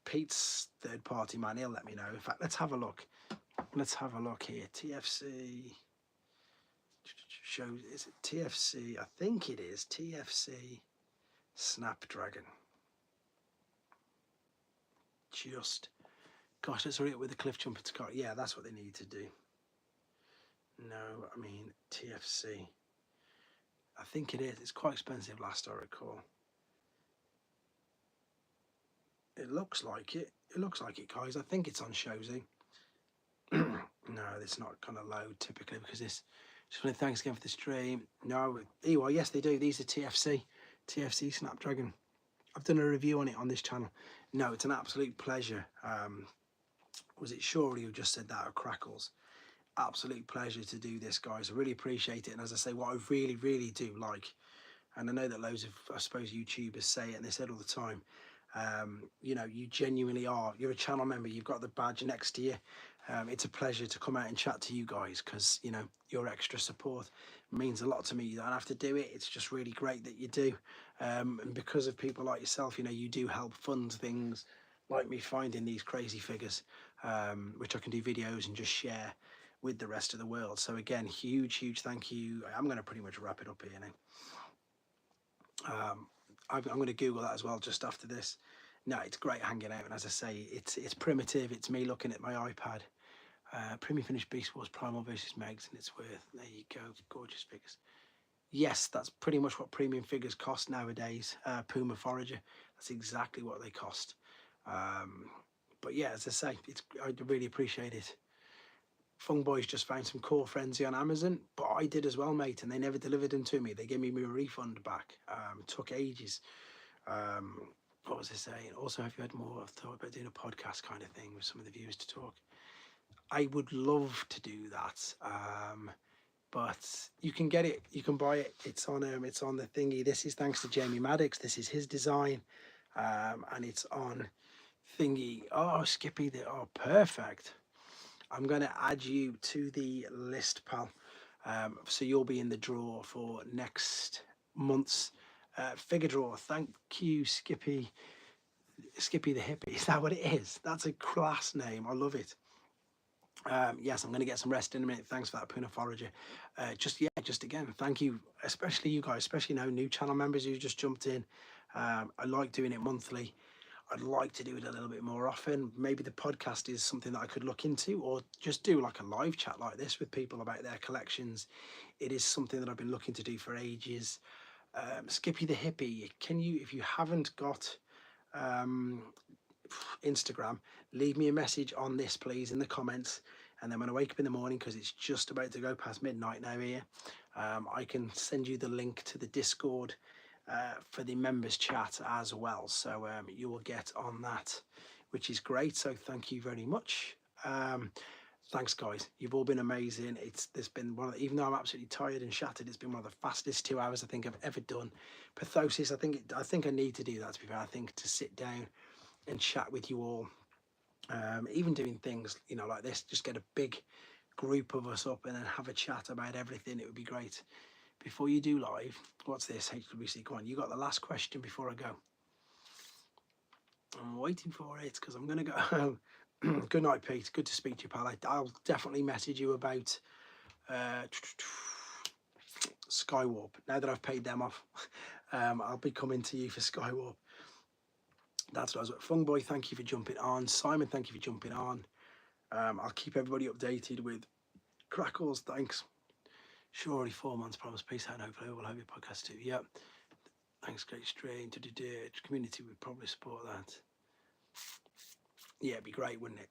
Pete's third party man, he'll let me know. In fact, let's have a look. Let's have a look here. TFC shows, is it TFC? I think it is TFC Snapdragon. Gosh, let's hurry up with the Cliff Jumper car. Yeah, that's what they need to do. No, I mean TFC. I think it is. It's quite expensive last I recall. It looks like it. It looks like it, guys. I think it's on Showzy. No, it's not going to load typically because this. Just want to thanks again for the stream. No, well, yes, they do. These are TFC Snapdragon. I've done a review on it on this channel. No, it's an absolute pleasure. Was it Shorey who just said that, or Crackles? Absolute pleasure to do this, guys. I really appreciate it. And as I say, what I really, really do like, and I know that loads of, I suppose, YouTubers say it, and they say it all the time, you know, you genuinely are, you're a channel member, you've got the badge next to you. It's a pleasure to come out and chat to you guys because, you know, your extra support means a lot to me. You don't have to do it. It's just really great that you do. And because of people like yourself, you know, you do help fund things like me finding these crazy figures, which I can do videos and just share with the rest of the world. So again, huge thank you. I'm going to pretty much wrap it up here now. I'm going to Google that as well just after this. No, it's great hanging out, and as I say, it's primitive. It's me looking at my iPad. Premium finished Beast Wars Primal versus Megs, and it's worth. There you go, gorgeous figures. Yes, that's pretty much what premium figures cost nowadays. Puma Forager, that's exactly what they cost. But yeah, as I say, I really appreciate it. Fung Boys just found some Core Frenzy on Amazon, but I did as well, mate, and they never delivered them to me. They gave me my refund back. Took ages. What was I saying? Also, have you had more? I've thought about doing a podcast kind of thing with some of the viewers to talk. I would love to do that, but you can get it. You can buy it. It's on the thingy. This is thanks to Jamie Maddox. This is his design, and it's on thingy. Oh, Skippy! Oh, perfect. I'm going to add you to the list, pal. So you'll be in the draw for next month's figure draw. Thank you, Skippy the Hippie. Is that what it is? That's a class name. I love it. Yes, I'm going to get some rest in a minute. Thanks for that, Puna Forager. Just again, thank you, especially you guys, especially now new channel members who just jumped in. I like doing it monthly. I'd like to do it a little bit more often. Maybe the podcast is something that I could look into, or just do like a live chat like this with people about their collections. It is something that I've been looking to do for ages. Skippy the Hippie, can you, if you haven't got Instagram, leave me a message on this, please, in the comments. And then when I wake up in the morning, because it's just about to go past midnight now here, I can send you the link to the Discord for the members chat as well, so you will get on that, which is great. So thank you very much. Thanks, guys. You've all been amazing. There's been one of the, even though I'm absolutely tired and shattered, it's been one of the fastest 2 hours I think I've ever done. Pathosis, I think I need to do that, to be fair. I think to sit down and chat with you all, even doing things, you know, like this, just get a big group of us up and then have a chat about everything. It would be great. Before you do live, what's this, HWC? Come on, you got the last question before I go. I'm waiting for it because I'm going to go. Good night, Pete. Good to speak to you, pal. I'll definitely message you about Skywarp. Now that I've paid them off, I'll be coming to you for Skywarp. That's what I was at. Fungboy, thank you for jumping on. Simon, thank you for jumping on. I'll keep everybody updated with Crackles. Thanks. Surely 4 months promise. Peace out. Hopefully we'll have your podcast too. Yep. Thanks, great stream. Community would probably support that. Yeah, it'd be great, wouldn't it?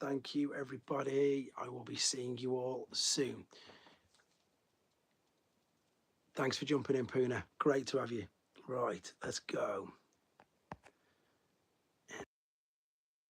Thank you, everybody. I will be seeing you all soon. Thanks for jumping in, Puna. Great to have you. Right, let's go.